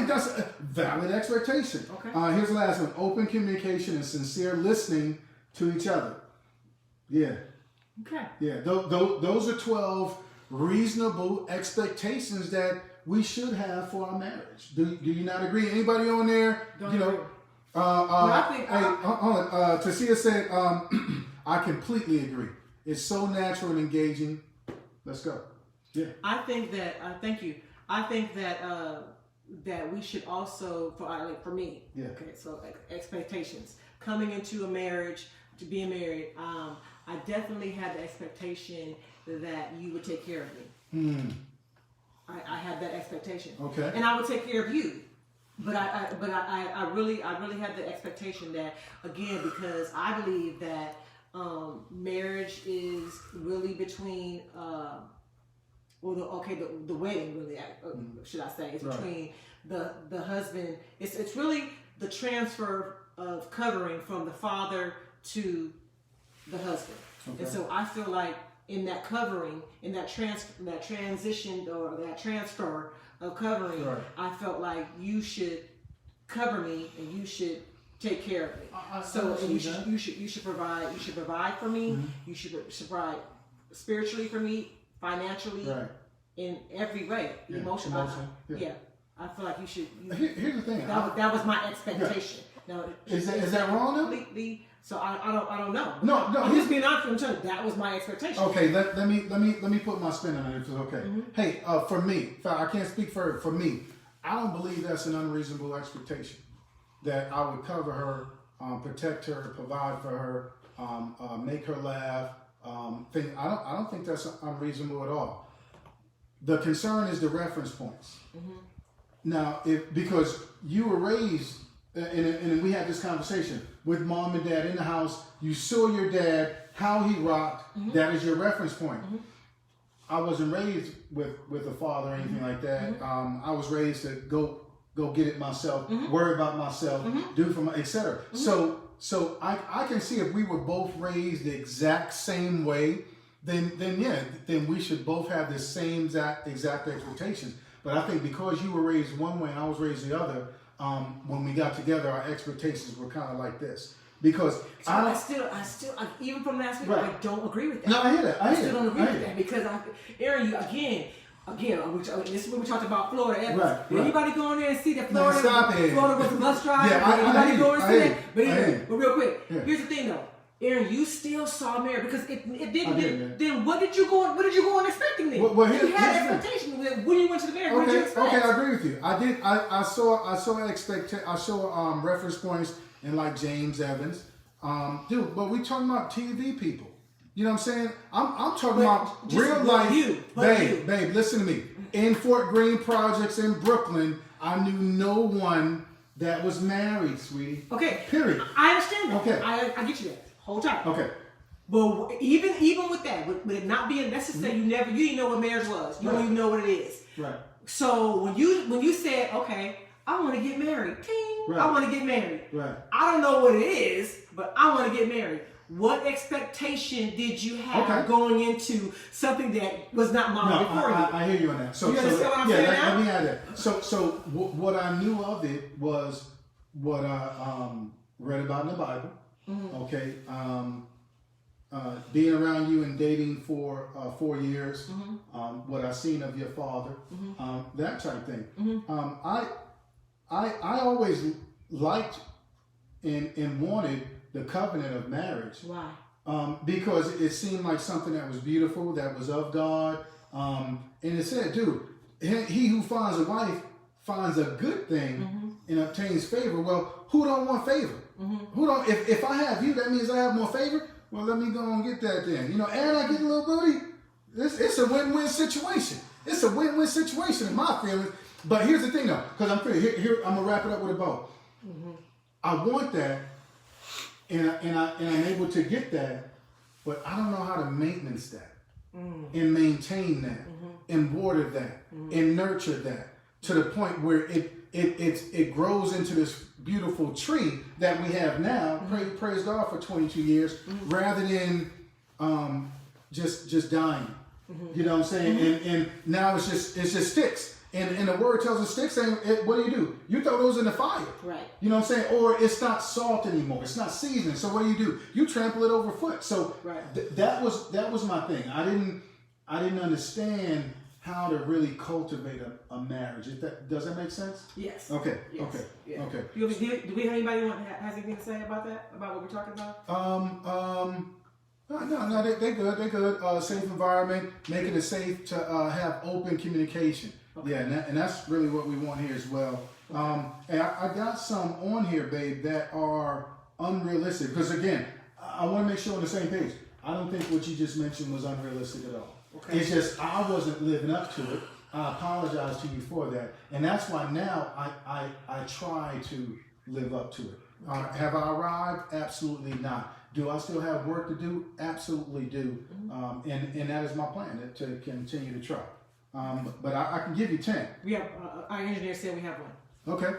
that's a valid expectation. Okay. Here's the last one. Open communication and sincere listening to each other. Yeah. Okay. Yeah. Those are 12 reasonable expectations that we should have for our marriage. Do you not agree? Anybody on there? Don't agree. Tasia said, I completely agree. It's so natural and engaging. Let's go. Yeah. I think that. Thank you. I think that that we should also, for me. Yeah. Okay. So expectations coming into a marriage, to being married. I definitely had the expectation that you would take care of me. I had that expectation. Okay. And I would take care of you. But I really had the expectation that, again, because I believe that marriage is really between the wedding really should I say is between the husband. It's really the transfer of covering from the father to the husband. Okay. And so I feel like in that covering, in that transition or that transfer of covering, I felt like you should cover me and you should take care of me. You should provide for me. You should provide spiritually for me, financially, in every way, emotionally. Yeah, I feel like you should. Here's the thing. That was my expectation. Now, is that wrong? Completely. So I don't know. No. I'm just being honest with you. That was my expectation. Okay, let me put my spin on it if it's okay. Hey, for me, I can't speak for me. I don't believe that's an unreasonable expectation. That I would cover her, protect her, provide for her, make her laugh. I don't think that's unreasonable at all. The concern is the reference points. Now, because you were raised. And we had this conversation with mom and dad in the house. You saw your dad, how he rocked. That is your reference point. I wasn't raised with a father or anything like that. I was raised to go get it myself, worry about myself, do for my, etc. So I can see if we were both raised the exact same way, then we should both have the same exact expectations. But I think because you were raised one way and I was raised the other. When we got together, our expectations were kind of like this. Because I still, even from last week, I don't agree with that. No, I hear that. I still don't agree with that because Aaron, again, this is when we talked about Florida. Did anybody go in there and see that Florida was a bus drive? Anybody go and see that? But real quick, here's the thing though. Aaron, you still saw marriage because it didn't. Then what did you go on expecting then? Well, you had expectation when you went to the marriage. What did you expect? Okay, I agree with you. I did. I saw reference points in like James Evans, dude. But we talking about TV people. You know what I'm saying? I'm talking about real life. Babe, listen to me. In Fort Greene projects in Brooklyn, I knew no one that was married, sweetie. Okay. Period. I understand that. Okay. I get you that. Hold tight. Okay. But even with that, with it not being, let's just say you didn't know what marriage was. You don't even know what it is. Right. So when you said, okay, I want to get married. Ting, right. I want to get married. Right. I don't know what it is, but I want to get married. What expectation did you have going into something that was not modeled before you? I hear you on that. So, you understand what I'm saying now? Let me add that. So what I knew of it was what I read about in the Bible. Mm-hmm. Okay. Being around you and dating for 4 years. Mm-hmm. What I've seen of your father. Mm-hmm. That type thing. Mm-hmm. I always liked and wanted the covenant of marriage. Why? Because it seemed like something that was beautiful, that was of God. And it said, dude, he who finds a wife finds a good thing and obtains favor. Well, who don't want favor? Who don't? If I have you, that means I have more favor. Well, let me go and get that then. You know, and I get a little booty. It's a win-win situation. It's a win-win situation in my feelings. But here's the thing, though, because I'm here. I'm gonna wrap it up with a bow. I want that. And I'm able to get that, but I don't know how to maintenance that and maintain that and water that and nurture that to the point where it grows into this beautiful tree that we have now. Praise God for 22 years, rather than just dying. You know what I'm saying? And now it's just sticks. And the word tells us sticks, what do? You throw those in the fire. Right. You know what I'm saying? Or it's not salt anymore. It's not seasoned. So what do? You trample it overfoot. So that was my thing. I didn't understand how to really cultivate a marriage. Does that make sense? Yes. Okay. Yes. Okay. Yeah. Okay. Do we have anybody who has anything to say about that? About what we're talking about? No, they're good. They're good. Safe environment, making it safe to have open communication. Okay. Yeah, and that's really what we want here as well. And I got some on here, babe, that are unrealistic. Because again, I want to make sure we're on the same page. I don't think what you just mentioned was unrealistic at all. Okay. It's just I wasn't living up to it. I apologize to you for that. And that's why now I try to live up to it. Okay. Have I arrived? Absolutely not. Do I still have work to do? Absolutely do. And that is my plan, to continue to try. But I can give you 10. We have, our engineer said we have one. Okay.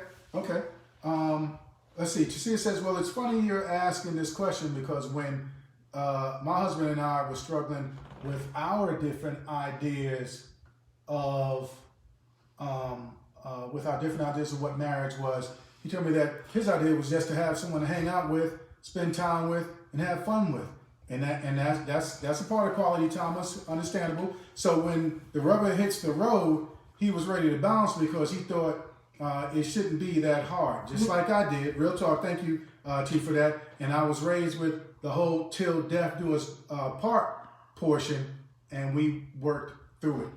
Let's see. Tasia says, well, it's funny you're asking this question because when my husband and I were struggling with our different ideas of what marriage was, he told me that his idea was just to have someone to hang out with, spend time with, and have fun with. And that's a part of quality time. That's understandable. So when the rubber hits the road, he was ready to bounce because he thought it shouldn't be that hard. Just like I did. Real talk. Thank you, T, for that. And I was raised with the whole till death do us part portion, and we worked through it.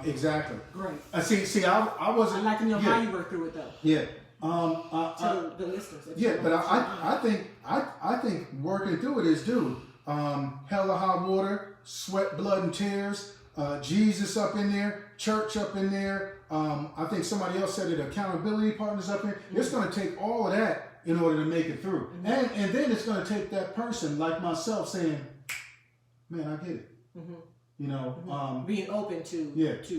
Exactly. Great. See, I wasn't. I'd like to know how you worked through it, though. Yeah. To the listeners. Yeah, but I think working through it is due. Hell or high water, sweat, blood, and tears. Jesus up in there, church up in there. I think somebody else said it. Accountability partners up there. It's going to take all of that in order to make it through, and then it's going to take that person like myself saying, "Man, I get it." You know, being open to.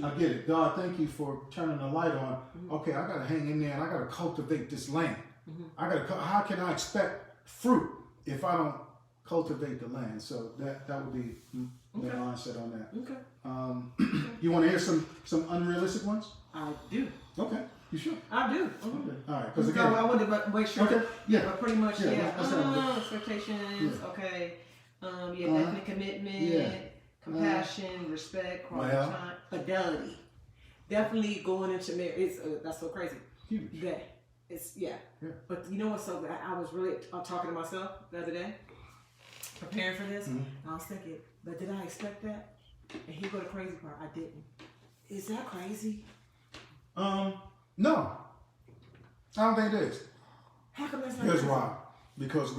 I get it. God, thank you for turning the light on. Okay, I got to hang in there and I got to cultivate this land. How can I expect fruit if I don't cultivate the land? So that would be the mindset on that. Okay. You want to hear some unrealistic ones? I do. Okay. You sure? I do. Okay. All right. Because I wanted to make sure. Okay. Yeah. But pretty much. Expectations. Yeah. Okay. Definitely commitment. Yeah. Compassion, respect, quality time, fidelity. Definitely going into marriage. That's so crazy. Huge. It's. But you know what's so bad? I was really talking to myself the other day. preparing for this, I was thinking, but did I expect that? And here go the crazy part. I didn't. Is that crazy? No. I don't think it is. How come that's not Here's crazy? why. Because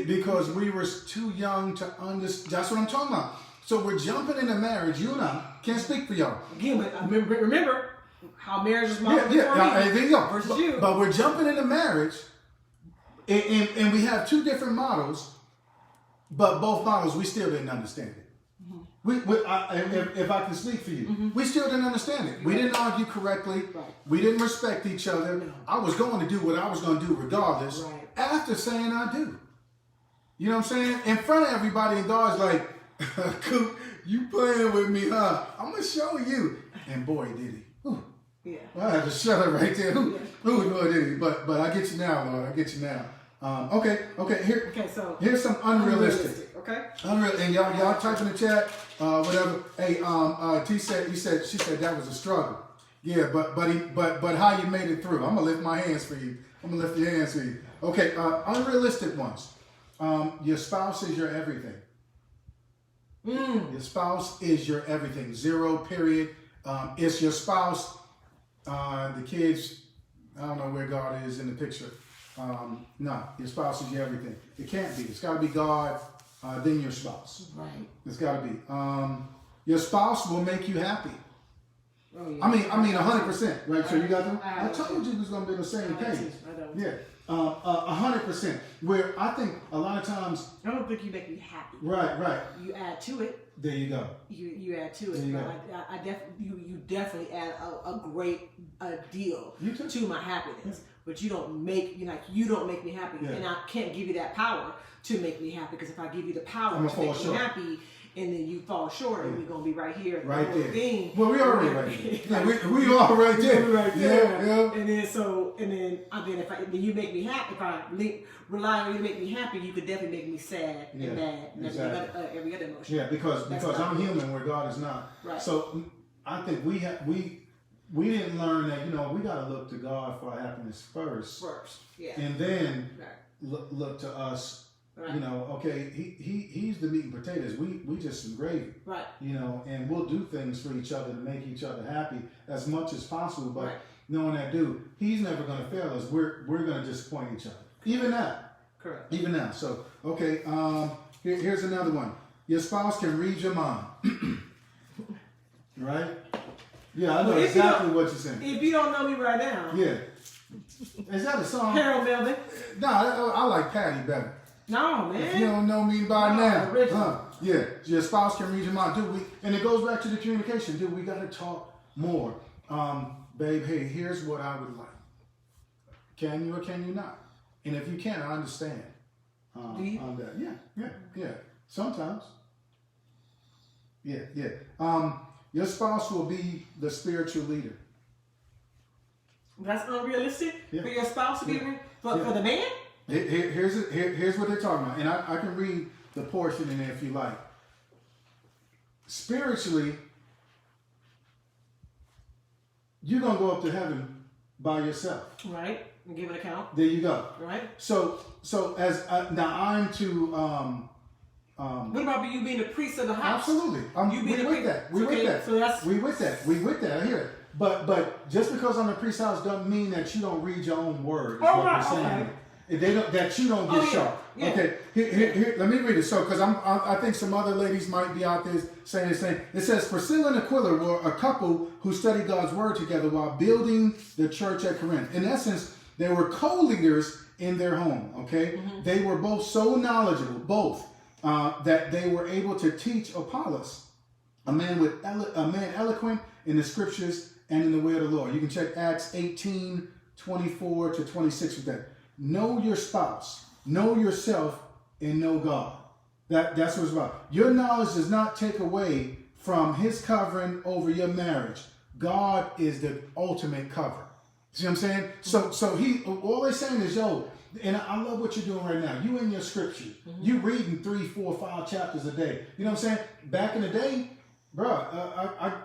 Because we were too young to understand. That's what I'm talking about. So we're jumping into marriage. You and I can't speak for y'all. Again, remember how marriage was modeled there you go. versus you. But we're jumping into marriage, and we have two different models, but both models we still didn't understand it. If I can speak for you, we still didn't understand it. We didn't argue correctly. Right. We didn't respect each other. No. I was going to do what I was going to do regardless. Right. After saying I do. You know what I'm saying? In front of everybody, and God's like, Coop, you playing with me, huh? I'm going to show you. And boy, did he. Whew. Yeah. I had to shut it right there. Boy, did he. But I get you now, Lord. I get you now. Okay. So Here's some unrealistic. Okay. Unreal, and y'all type in the chat, whatever. Hey, she said that was a struggle. Yeah, but how you made it through? I'm gonna lift my hands for you. I'm gonna lift your hands for you. Okay, unrealistic ones. Your spouse is your everything. Your spouse is your everything. 0, period. It's your spouse. The kids, I don't know where God is in the picture. No, your spouse is your everything. It can't be. It's got to be God, then your spouse. Right. It's got to be. Your spouse will make you happy. Oh, yeah. I mean, 100%. Right? So you got them. I told you we was gonna be on the same page. Yeah. 100%. Where I think a lot of times. I don't think you make me happy. Right. You add to it. There you go. You add to it. There you go. You definitely add a great deal to my happiness. But you don't make me happy, and I can't give you that power to make me happy. Because if I give you the power to make me happy, and then you fall short, and we're gonna be right here, right there. Thing. Well, we already right there. Yeah, we are right there. We're right there. Yeah. And then if you make me happy, if I rely on you to make me happy, you could definitely make me sad and bad and every other emotion. Yeah, because I'm human where God is not. Right. So I think we didn't learn that, we got to look to God for our happiness first. Yeah. And then look to us. Right. Okay, he's the meat and potatoes. We just some gravy. Right. And we'll do things for each other to make each other happy as much as possible. But knowing that he's never going to fail us. We're going to disappoint each other. Even now. Correct. Even now. So, okay, here's another one. Your spouse can read your mind. Right? Yeah, I know exactly what you're saying. If you don't know me right now. Yeah. Is that a song? Harold Melvin. No, I like Patty better. No, man. If you don't know me by now. Yeah. Your spouse can read your mind. And it goes back to the communication. We got to talk more. Babe, hey, here's what I would like. Can you or can you not? And if you can't, I understand. Do you? On that. Yeah. Sometimes. Yeah. Your spouse will be the spiritual leader. That's unrealistic for your spouse to be for the man? Here's what they're talking about. And I can read the portion in there if you like. Spiritually, you're going to go up to heaven by yourself. Right. And give an account. There you go. Right. So as now I'm to what about you being the priest of the house? Absolutely. We with that. We with that. I hear it. But just because I'm the priest's house doesn't mean that you don't read your own word. Is what we're saying. Okay. That you don't get sharp. Yeah. Okay. Here, let me read it. So, because I think some other ladies might be out there saying the same. It says Priscilla and Aquila were a couple who studied God's word together while building the church at Corinth. In essence, they were co-leaders in their home. Okay. Mm-hmm. They were both so knowledgeable, that they were able to teach Apollos, a man eloquent in the scriptures and in the way of the Lord. You can check Acts 18:24 to 26 with that. Know your spouse, know yourself, and know God. That's what it's about. Your knowledge does not take away from his covering over your marriage. God is the ultimate cover. See what I'm saying? So all they're saying is, and I love what you're doing right now. You in your scripture. Mm-hmm. You reading 3, 4, 5 chapters a day. You know what I'm saying? Back in the day, bro,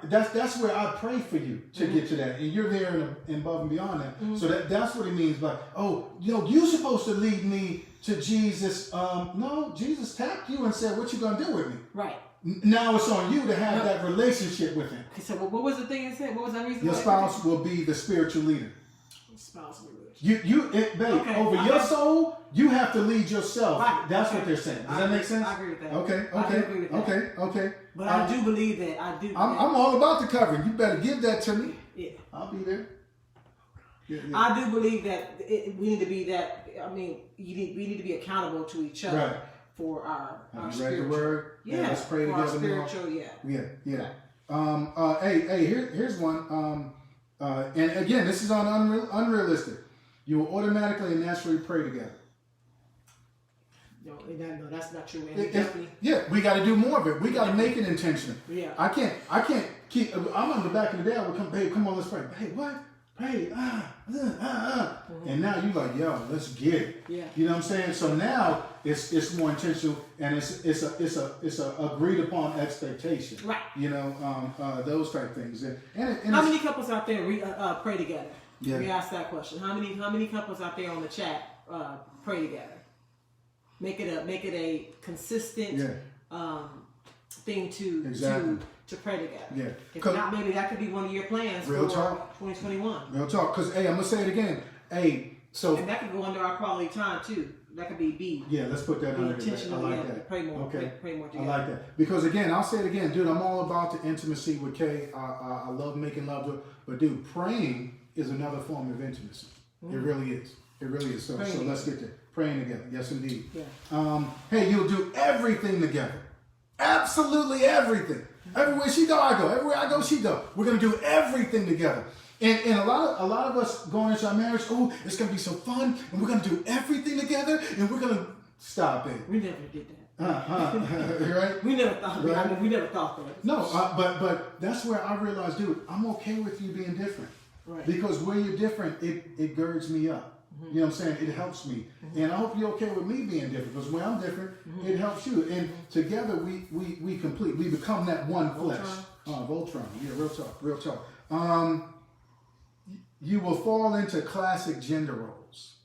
that's where I pray for you to get to that, and you're there and above and beyond that. So that's what it means. But you're supposed to lead me to Jesus. No, Jesus tapped you and said, "What you gonna do with me?" Right. Now it's on you to have that relationship with Him. Okay, so what was the thing it said? What was that reason? Your spouse will be the spiritual leader. Spouse will babe, okay. over your soul, you have to lead yourself. Right. That's what they're saying. Does that make sense? I agree with that. Okay. I do agree with that. Okay. But I do believe that. I'm all about the covering. You better give that to me. Yeah. I'll be there. Yeah. I do believe that we need to be that. I mean, we need to be accountable to each other right. for our spiritual. Read the word. Yeah. Let's pray together. Spiritual. Yeah. Here's one. And again, this is on unrealistic. You will automatically and naturally pray together. No, that's not true. We got to do more of it. We got to make it intentional. Yeah. I can't keep. I remember back in the day, I would come, babe, come on, let's pray. Hey, what? Pray. And now you like, yo, let's get it. Yeah. You know what I'm saying? So now it's more intentional, and it's a agreed upon expectation. Right. You know, those type things. And how many couples out there pray together? Yeah. We asked that question. How many couples out there on the chat pray together? Make it a consistent thing to pray together. Yeah. If not, maybe that could be one of your plans for 2021. Real talk. Because hey, I'm gonna say it again. Hey, so and that could go under our quality time too. That could be B. Yeah, let's put that under. Intentional. I like that. Pray more. Okay. Pray more together. I like that because again, I'll say it again, dude. I'm all about the intimacy with Kay. I love making love to her, but dude, praying is another form of intimacy. It really is. It really is. So let's get there. Praying together. Yes, indeed. Yeah. Hey, you'll do everything together. Absolutely everything. Everywhere she go, I go. Everywhere I go, she go. We're gonna do everything together. And a lot of us going into our marriage, it's gonna be so fun, and we're gonna do everything together, and we're gonna stop it. We never did that. Right? We never thought. Right? I mean, we never thought that. No, but that's where I realized, dude, I'm okay with you being different. Right. Because when you're different, it girds me up. You know what I'm saying? It helps me. And I hope you're okay with me being different, because when I'm different, it helps you. And together we complete. We become that one flesh. Voltron. Yeah, real talk. You will fall into classic gender roles.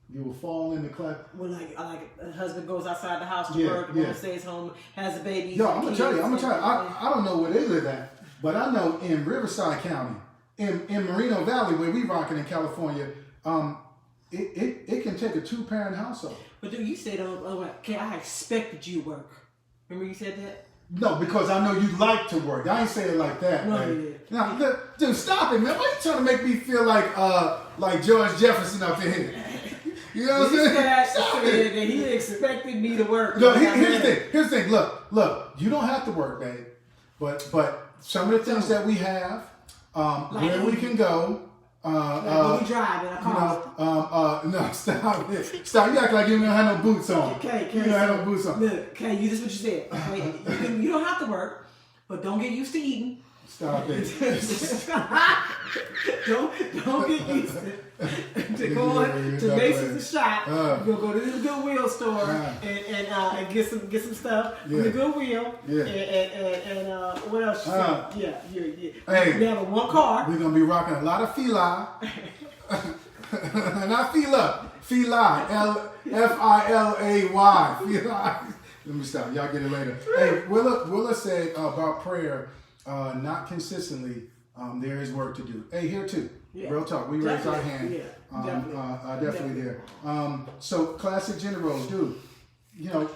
You will fall into class. Well, like a husband goes outside the house to work, woman stays home, has a baby. Yo, I'm gonna tell you. I don't know where they live at, but I know in Riverside County, in Moreno Valley, where we rocking in California, it can take a 2-parent household. But dude, you said, okay, I expected you to work. Remember you said that? No, because I know you like to work. I ain't say it like that. No, man. you did. Now, dude, stop it, man. Why you trying to make me feel like George Jefferson up in here? You know what I'm saying? Stop it. That he expected me to work. No, here's the thing. Look. You don't have to work, babe. But some of the things that we have, where we can go. When we drive in a car. No, stop it. Stop. You act like you don't have no boots on. Okay, you don't have no boots on. Look, okay, you just what you said. Okay, you don't have to work, but don't get used to eating. Stop it. don't get used to going to Mason's shop. You'll go to the Goodwill store and get some stuff from the Goodwill. Yeah. And what else? Yeah. Hey, we have one car. We're gonna be rocking a lot of Fila. Not Fila. Fila. F-I-L-A-Y. Fila. Let me stop. Y'all get it later. Hey, Willa said about prayer. Not consistently, there is work to do. Hey, here too. Yeah. Real talk. We raised our hand. Yeah, definitely there. So classic gender roles, dude. You know,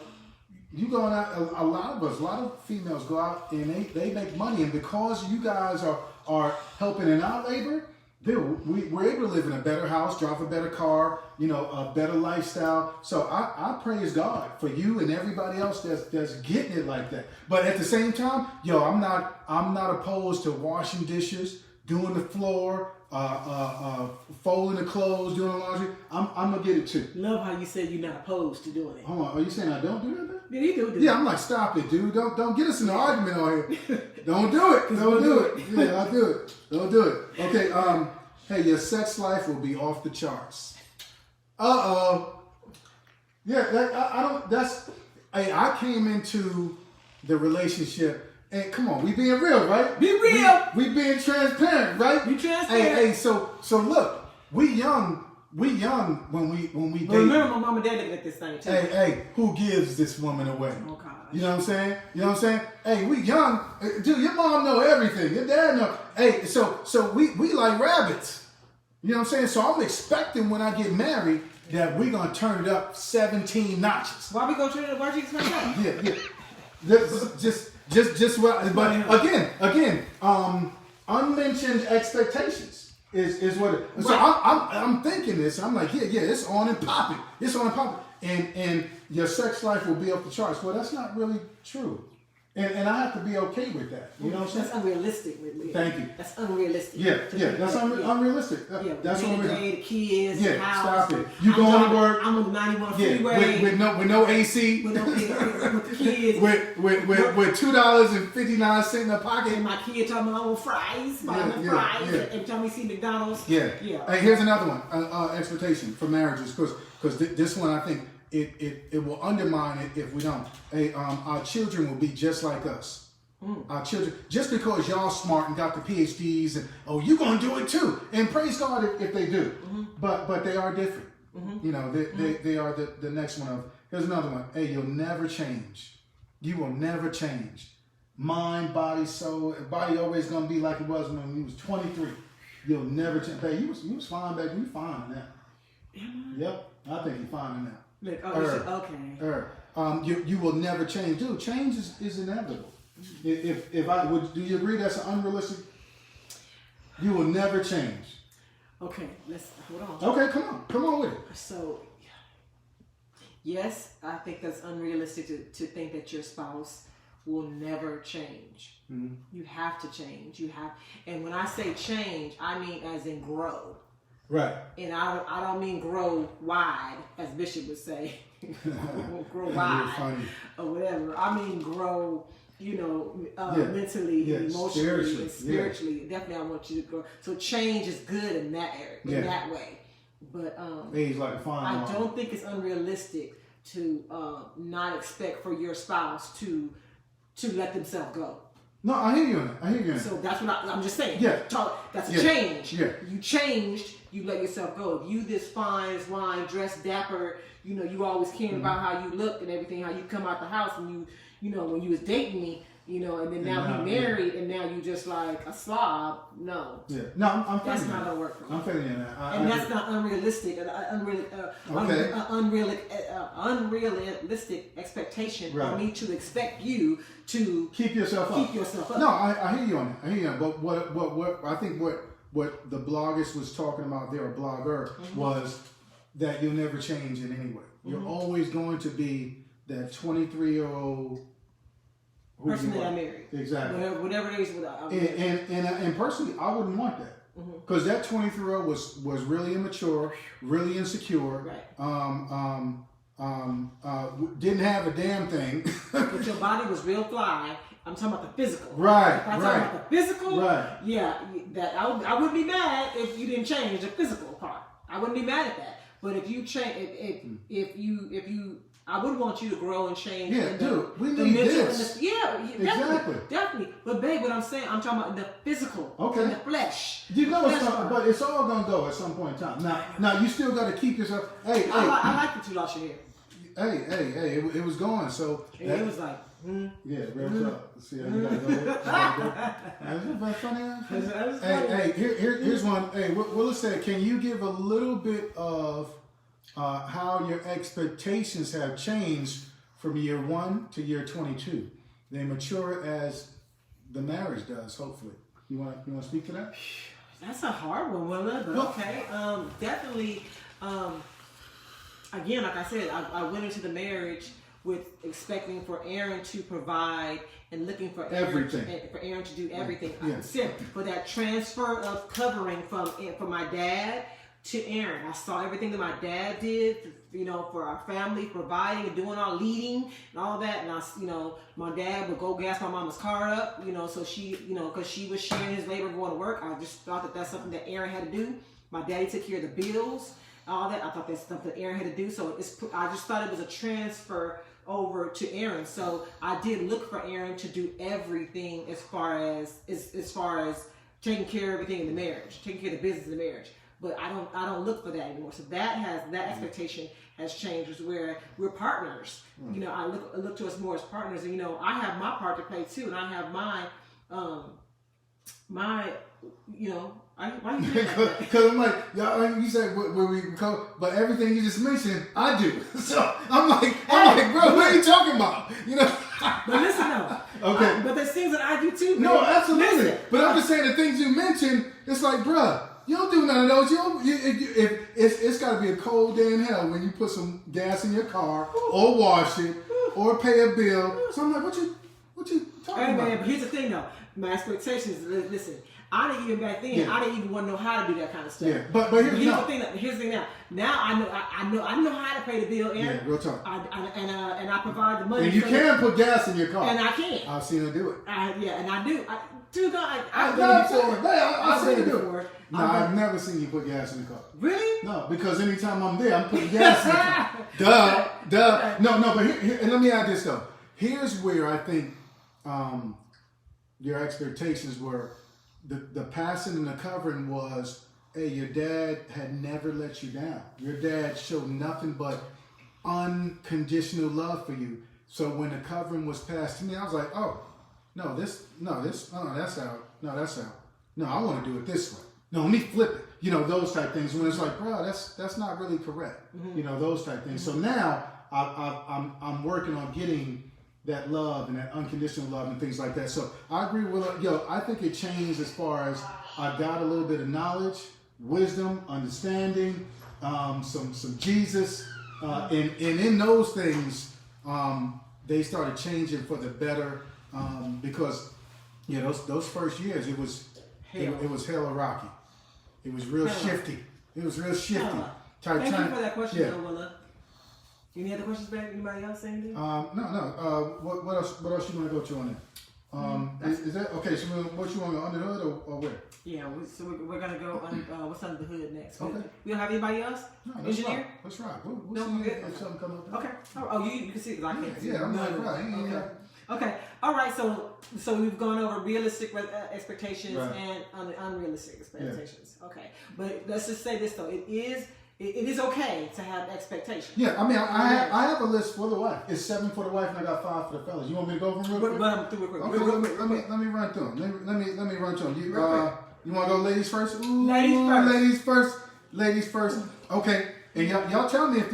you going out. A lot of females go out and they make money, and because you guys are helping in our labor, dude, we're able to live in a better house, drive a better car, a better lifestyle. So I praise God for you and everybody else that's getting it like that. But at the same time, I'm not opposed to washing dishes, doing the floor, folding the clothes, doing the laundry. I'm gonna get it too. Love how you said you're not opposed to doing it. Hold on, are you saying I don't do that? Yeah, you do. Yeah, I'm like, stop it, dude. Don't get us in an argument on here. Don't do it. Don't do it. Yeah, I'll do it. Don't do it. Okay. Hey, your sex life will be off the charts. Yeah, I don't. That's. Hey, I came into the relationship. And come on, we being real, right? Be real. We being transparent, right? Be transparent. Hey, so look, we young when we date. Remember, my mom and dad looking at this thing too. Hey, who gives this woman away? Oh gosh. You know what I'm saying? You know what I'm saying? Hey, we young, dude. Your mom know everything. Your dad know. Hey, so we like rabbits. You know what I'm saying? So I'm expecting when I get married that we're gonna turn it up 17 notches. Why we gonna turn it up? Why you expect that? Yeah. Just what. But again, unmentioned expectations is what. So I'm thinking this. I'm like, yeah, it's on and popping. It's on and popping. And your sex life will be off the charts. Well, that's not really true. And I have to be okay with that. You know what I'm saying? That's unrealistic. Thank you. That's unrealistic. Yeah, that's unrealistic. Yeah, that's what we're the kids, yeah, house. stop it. You going to work. I'm on the 91 freeway. With no AC. With the kids. with $2.59 in the pocket. And my kid talking about I want fries. Fries. And tell me see McDonald's. Yeah. Yeah. Hey, here's another one. Expectation for marriages. Because this one, I think, it will undermine it if we don't. Our children will be just like us. Our children, just because y'all smart and got the PhDs and you're gonna do it too, and praise God if they do. But they are different. You know, they are the next one. Here's another one. Hey, you'll never change. You will never change. Mind, body, soul. Body always gonna be like it was when you was 23. You'll never change. Hey, you was fine back then. You fine now. Yep, I think you're fine now. Look, okay. You will never change, dude. Change is inevitable. If I would, do you agree that's an unrealistic? You will never change. Okay, let's hold on. Okay, come on with it. So, yes, I think that's unrealistic to think that your spouse will never change. You have to change. And when I say change, I mean as in grow. Right. And I don't mean grow wide, as Bishop would say, grow wide or whatever. I mean grow, mentally, emotionally, and spiritually. Definitely, I want you to grow. So change is good in that area, in that way. But age like a fine I don't think it's unrealistic to not expect for your spouse to let themselves go. No, I hear you on it. So that's what I'm just saying. Yeah. That's a change. Yeah. You changed, you let yourself go. If you this fine, dressed dapper, you always caring about how you look and everything, how you come out the house and when you was dating me, and then now we married and now you just like a slob. No. Yeah. No, I'm that's not gonna work for me. I'm feeling you that. And that's not unrealistic. Unrealistic expectation for me to expect you to keep yourself up. No, I hear you on it. But what I think what the bloggist was talking about there, a blogger, was that you'll never change in any way. You're always going to be that 23-year-old person that I married. Exactly. Whatever it is. And personally, I wouldn't want that. Because that 23-year-old was really immature, really insecure. Right. Didn't have a damn thing. But your body was real fly. I'm talking about the physical. Right. If I'm talking about the physical, right. Yeah, that I wouldn't be mad if you didn't change the physical part. I wouldn't be mad at that. But if you change, if you, I would want you to grow and change. Yeah, dude, we need this. Definitely. But babe, what I'm saying, I'm talking about the physical, in the flesh. But it's all gonna go at some point in time. Now you still got to keep yourself. Hey, I like that you lost your hair. Hey, it was going. So it was like. Yeah, real talk. See how you gotta go. That's funny. Hey, here's one. Hey, Willis said, can you give a little bit of how your expectations have changed from year 1 to year 22? They mature as the marriage does. Hopefully, you want to speak to that? That's a hard one, Willa. But okay, definitely. Again, like I said, I went into the marriage with expecting for Aaron to provide and looking for everything, for Aaron to do everything. Yeah. For that transfer of covering from my dad to Aaron. I saw everything that my dad did, for our family, providing and doing all, leading and all that. And my dad would go gas my mama's car up, so she, because she was sharing his labor going to work. I just thought that that's something that Aaron had to do. My daddy took care of the bills, all that. I thought that's something Aaron had to do. So I just thought it was a transfer over to Aaron. So I did look for Aaron to do everything as far as taking care of everything in the marriage, taking care of the business in the marriage. But I don't look for that anymore. So that expectation has changed, is where we're partners. You know, I look to us more as partners, and you know, I have my part to play too, and I have you know, why you because I'm like, y'all, you said where we go, but everything you just mentioned, I do. So I'm like, bro, what are you talking about? You know. But listen, though. Okay. But there's things that I do too. No, absolutely. Listen, but I'm just saying the things you mentioned. It's like, bruh, you don't do none of those. It's got to be a cold day in hell when you put some gas in your car, or wash it, or pay a bill. So I'm like, what you talking about? Man, but here's the thing, though. My expectations. Listen, I didn't even back then. I didn't even want to know how to do that kind of stuff. Yeah, but here's the thing. Here's the thing now. Now I know how to pay the bill, and yeah, real talk. And I provide the money. And you can put gas in your car. And I can. I've seen her do it. And I do. I've seen her do it. No, I've never seen you put gas in the car. Really? No, because anytime I'm there, I'm putting gas in the car. Duh. No, but here, and let me add this though. Here's where I think your expectations were. The passing and the covering was, hey, your dad had never let you down. Your dad showed nothing but unconditional love for you. So when the covering was passed to me, I was like, oh, that's out. No, I want to do it this way. No, let me flip it. You know, those type things. When it's like, bro, that's not really correct. You know, those type things. So now I'm working on getting that love and that unconditional love and things like that. So I agree with I think it changed as far as I got a little bit of knowledge, wisdom, understanding, some Jesus, and in those things, they started changing for the better, because those first years it was hella rocky. It was real shifty. It was real shifty. Thank you for that question, though, Willa. Any other questions back? Anybody else say anything? No. What else you want to go to on that? Is that okay? So what you want to go under the hood or where? Yeah. So we're gonna go on what's under the hood next. Okay. We don't have anybody else? No, Engineer? Let's ride. We'll see if something comes up. Okay. Oh, you can see it. I can't see. Yeah, I'm not right. Okay. All right. So we've gone over realistic expectations and unrealistic expectations. Yeah. Okay. But let's just say this though. It is okay to have expectations. Yeah, I mean, I have a list for the wife. It's 7 for the wife, and I got 5 for the fellas. You want me to go over them real quick? Run them through real quick. Okay, let me run through them. Let me run through them. You want to go ladies first? Ooh, Ladies first. Okay, and y'all tell me if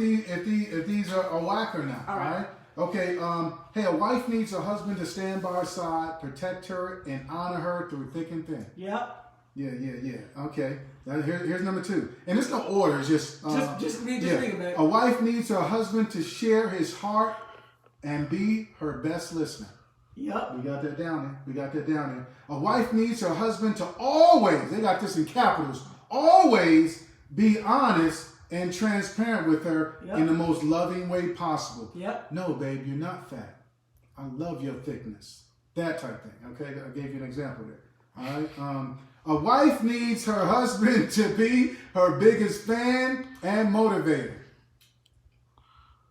these are whack or not. All right. Okay. Hey, a wife needs a husband to stand by her side, protect her, and honor her through thick and thin. Yep. Yeah. Okay. Now, here's number 2. And it's no order. Just read it back. A wife needs her husband to share his heart and be her best listener. Yep. We got that down there. A wife needs her husband to always, they got this in capitals, always be honest and transparent with her in the most loving way possible. Yep. No, babe, you're not fat. I love your thickness. That type thing. Okay, I gave you an example there. All right. A wife needs her husband to be her biggest fan and motivator.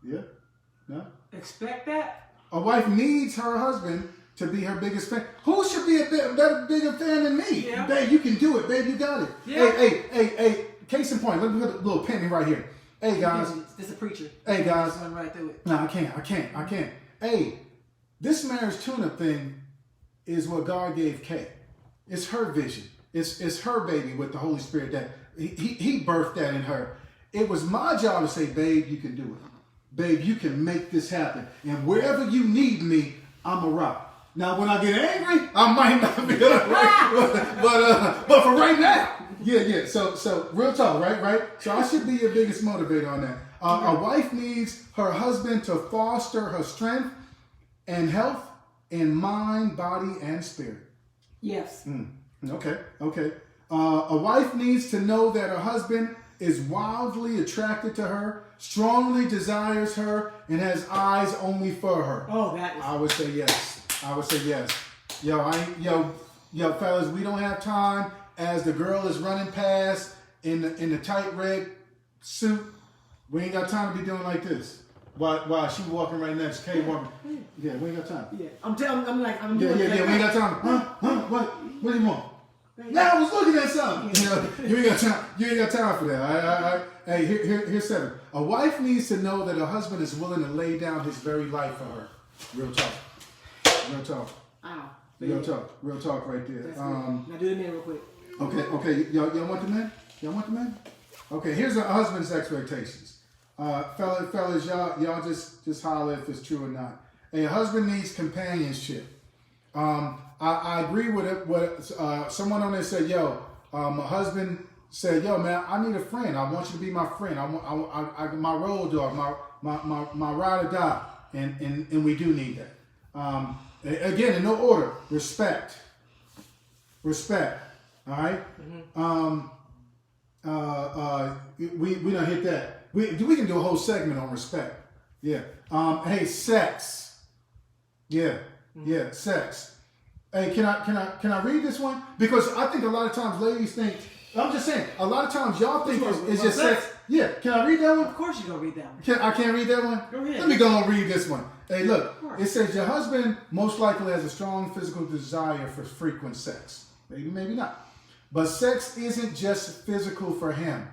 Yeah? No? Expect that? A wife needs her husband to be her biggest fan. Who should be a bigger fan than me? Yeah. Babe, you can do it. Babe, you got it. Yeah. Hey. Case in point. Let me put a little penny right here. Hey, guys. This is a preacher. Hey, guys. Run right through it. No, I can't. Hey, this marriage tune-up thing is what God gave Kay. It's her vision. It's her baby with the Holy Spirit that he birthed that in her. It was my job to say, babe, you can do it. Babe, you can make this happen. And wherever you need me, I'm a rock. Now, when I get angry, I might not be but for right now, yeah. So real talk, right? So I should be your biggest motivator on that. A wife needs her husband to foster her strength and health in mind, body, and spirit. Yes. Okay. A wife needs to know that her husband is wildly attracted to her, strongly desires her, and has eyes only for her. Oh, that is. I would say yes. Yo, fellas, we don't have time as the girl is running past in the tight red suit. We ain't got time to be doing like this. while she walking right next, Kay walking. Yeah, we ain't got time. Yeah, I'm doing we ain't got time. What do you want? Now I was looking at something. You know, you ain't got time. You ain't got time for that. All right. Hey, here's 7. A wife needs to know that her husband is willing to lay down his very life for her. Real talk. Real talk. Wow. Real talk right there. Now do the men real quick. Okay. Y'all want the men? Y'all want the men? Okay, here's a husband's expectations. Fellas, y'all just holler if it's true or not. A husband needs companionship. I agree with it. What someone on there said. My husband said, yo, man, I need a friend. I want you to be my friend. I my road dog, my ride or die, and we do need that. Again, in no order. Respect. All right. We don't hit that. We can do a whole segment on respect. Yeah. Hey, sex. Yeah. Sex. Hey, can I read this one? Because I think a lot of times ladies think. I'm just saying. A lot of times y'all think it's just sex. Yeah. Can I read that one? Of course you're gonna read that one. I can't read that one. Go ahead. Let me go and read this one. Hey, look. It says your husband most likely has a strong physical desire for frequent sex. Maybe not. But sex isn't just physical for him.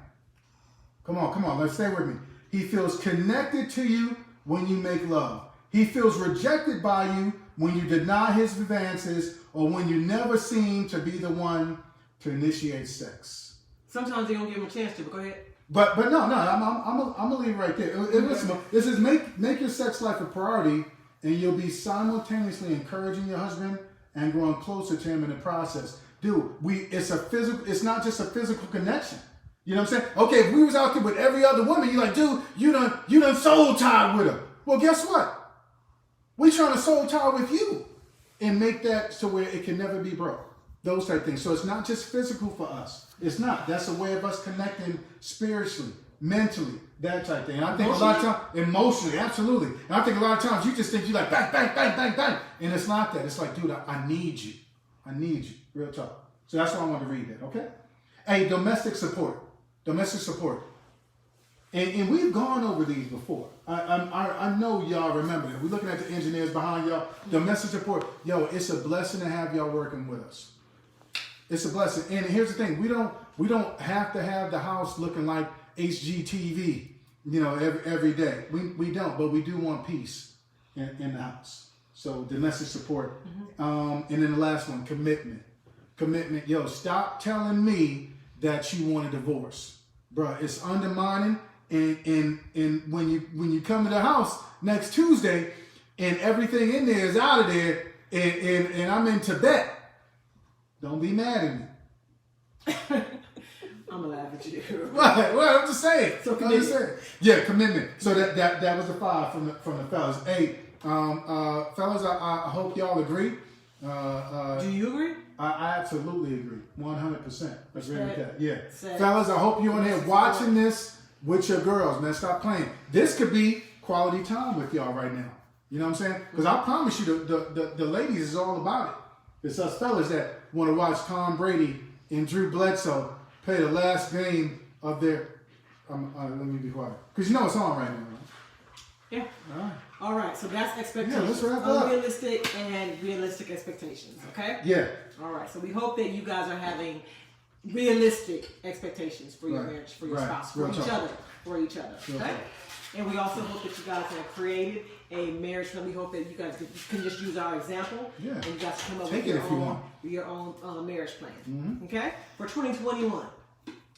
Come on, let's stay with me. He feels connected to you when you make love. He feels rejected by you when you deny his advances or when you never seem to be the one to initiate sex. Sometimes they don't give him a chance to, but go ahead. But no, I'm gonna leave it right there. This is make your sex life a priority, and you'll be simultaneously encouraging your husband and growing closer to him in the process. Dude, it's not just a physical connection. You know what I'm saying? Okay, if we was out there with every other woman, you're like, dude, you done soul tied with her. Well, guess what? We trying to soul tie with you and make that to where it can never be broke. Those type of things. So it's not just physical for us. It's not. That's a way of us connecting spiritually, mentally, that type of thing. And I think a lot of times, emotionally, absolutely. And I think a lot of times you just think you like bang, bang, bang, bang, bang. And it's not that. It's like, dude, I need you. I need you. Real talk. So that's why I want to read that, okay? Hey, domestic support. And we've gone over these before. I know y'all remember that. We're looking at the engineers behind y'all. Domestic support. Yo, it's a blessing to have y'all working with us. It's a blessing. And here's the thing. We don't have to have the house looking like HGTV, every day. We don't, but we do want peace in the house. So domestic support. And then the last one, commitment. Yo, stop telling me that you want a divorce. Bruh, it's undermining. And when you come to the house next Tuesday and everything in there is out of there and I'm in Tibet, don't be mad at me. I'm gonna laugh at you. Right, well, I'm just saying. So commitment. Yeah, commitment. So that was the 5 from the fellas. Hey, fellas, I hope y'all agree. Do you agree? I absolutely agree. 100%. Agree with that. Yeah. Sex. Fellas, I hope you're on here watching this with your girls, man. Stop playing. This could be quality time with y'all right now. You know what I'm saying? Because I promise you, the ladies is all about it. It's us fellas that want to watch Tom Brady and Drew Bledsoe play the last game of their. Let me be quiet. Because it's on right now, right? Yeah. All right. So that's expectations. Yeah, let's wrap up. Unrealistic and realistic expectations. Okay. Yeah. All right. So we hope that you guys are having realistic expectations for your marriage, for your spouse, for each other. Okay. And we also hope that you guys have created a marriage plan. We hope that you guys can just use our example. Yeah. And you guys come up with your own marriage plan. Mm-hmm. Okay. For 2021.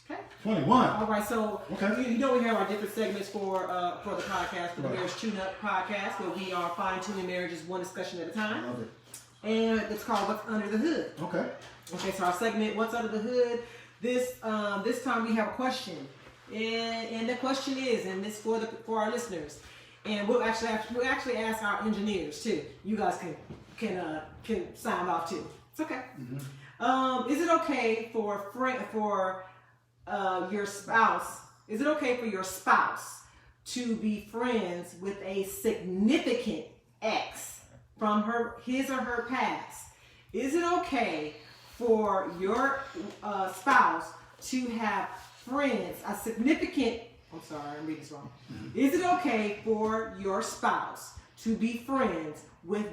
Okay. 21. All right. So we have our different segments for the podcast, for the Marriage Tune-Up podcast, where we are fine-tuning marriages one discussion at a time. Love it. And it's called What's Under the Hood. Okay. So our segment, What's Under the Hood? This time we have a question. And the question is, and this for our listeners, and we'll actually ask our engineers too. You guys can sign off too. It's okay. Mm-hmm. Is it okay for your spouse? Is it okay for your spouse to be friends with a significant ex from his or her past? Is it okay for your spouse to have friends, a significant I'm sorry, I'm reading this wrong. Is it okay for your spouse to be friends with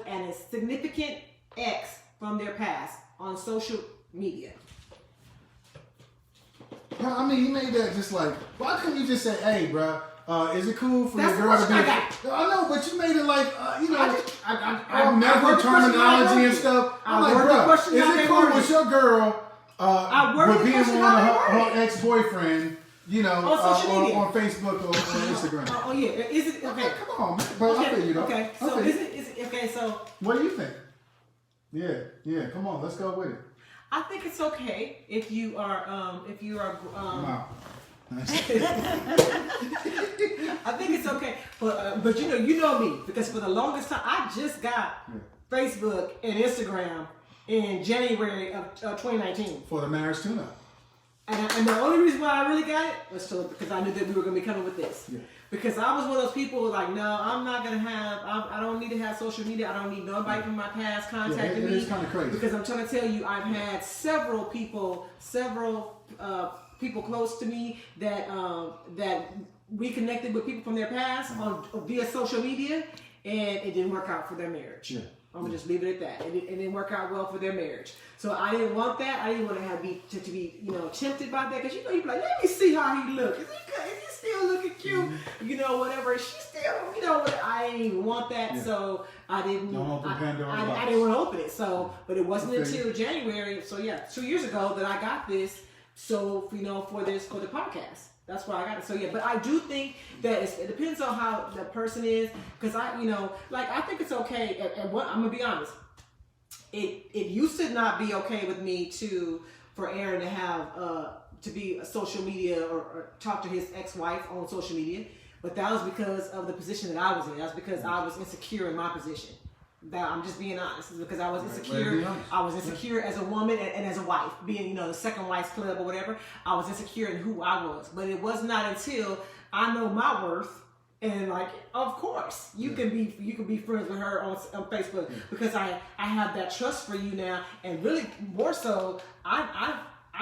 an significant ex from their past on social media? Yeah, I mean, he made that just like, why couldn't you just say, hey, bro, is it cool for your girl to be? I know, but you made it like, all medical terminology and stuff. I'm like, bro, is it cool with your girl with being on her ex-boyfriend, on Facebook or on Instagram? Oh yeah, is it okay? Come on, man. But I feel you though. Okay, so is it okay? So what do you think? Yeah. Come on, let's go with it. I think it's okay if you are. Wow. I think it's okay, but you know me, because for the longest time I just got Facebook and Instagram in January of 2019 for the marriage tune-up. And the only reason why I really got it was because I knew that we were going to be coming with this. Yeah. Because I was one of those people who like, no, I'm not going to have, I don't need to have social media. I don't need nobody from my past contacting me. It is kind of crazy. Because I'm trying to tell you, I've had several people close to me that reconnected with people from their past via social media, and it didn't work out for their marriage. Yeah. I'm gonna just leave it at that. It didn't work out well for their marriage. So I didn't want that. I didn't want to be tempted by that, because you'd be like, let me see how he looks. Is he still looking cute? Whatever. She's still, I didn't even want that. Yeah. So I didn't. Don't open Pandora's box. I didn't want to open it. So, but it wasn't until January. So 2 years ago that I got this. So for the podcast. That's why I got it. So but I do think that it depends on how the person is, because I think it's okay. And what I'm gonna be honest, it used to not be okay with me for Aaron to have to be a social media or talk to his ex-wife on social media, but that was because of the position that I was in. That's because I was insecure in my position. That I'm just being honest, is because I was insecure. I was insecure as a woman and as a wife, being the second wife's club or whatever. I was insecure in who I was, but it was not until I know my worth, and of course you can be friends with her on Facebook, because I have that trust for you now, and really more so I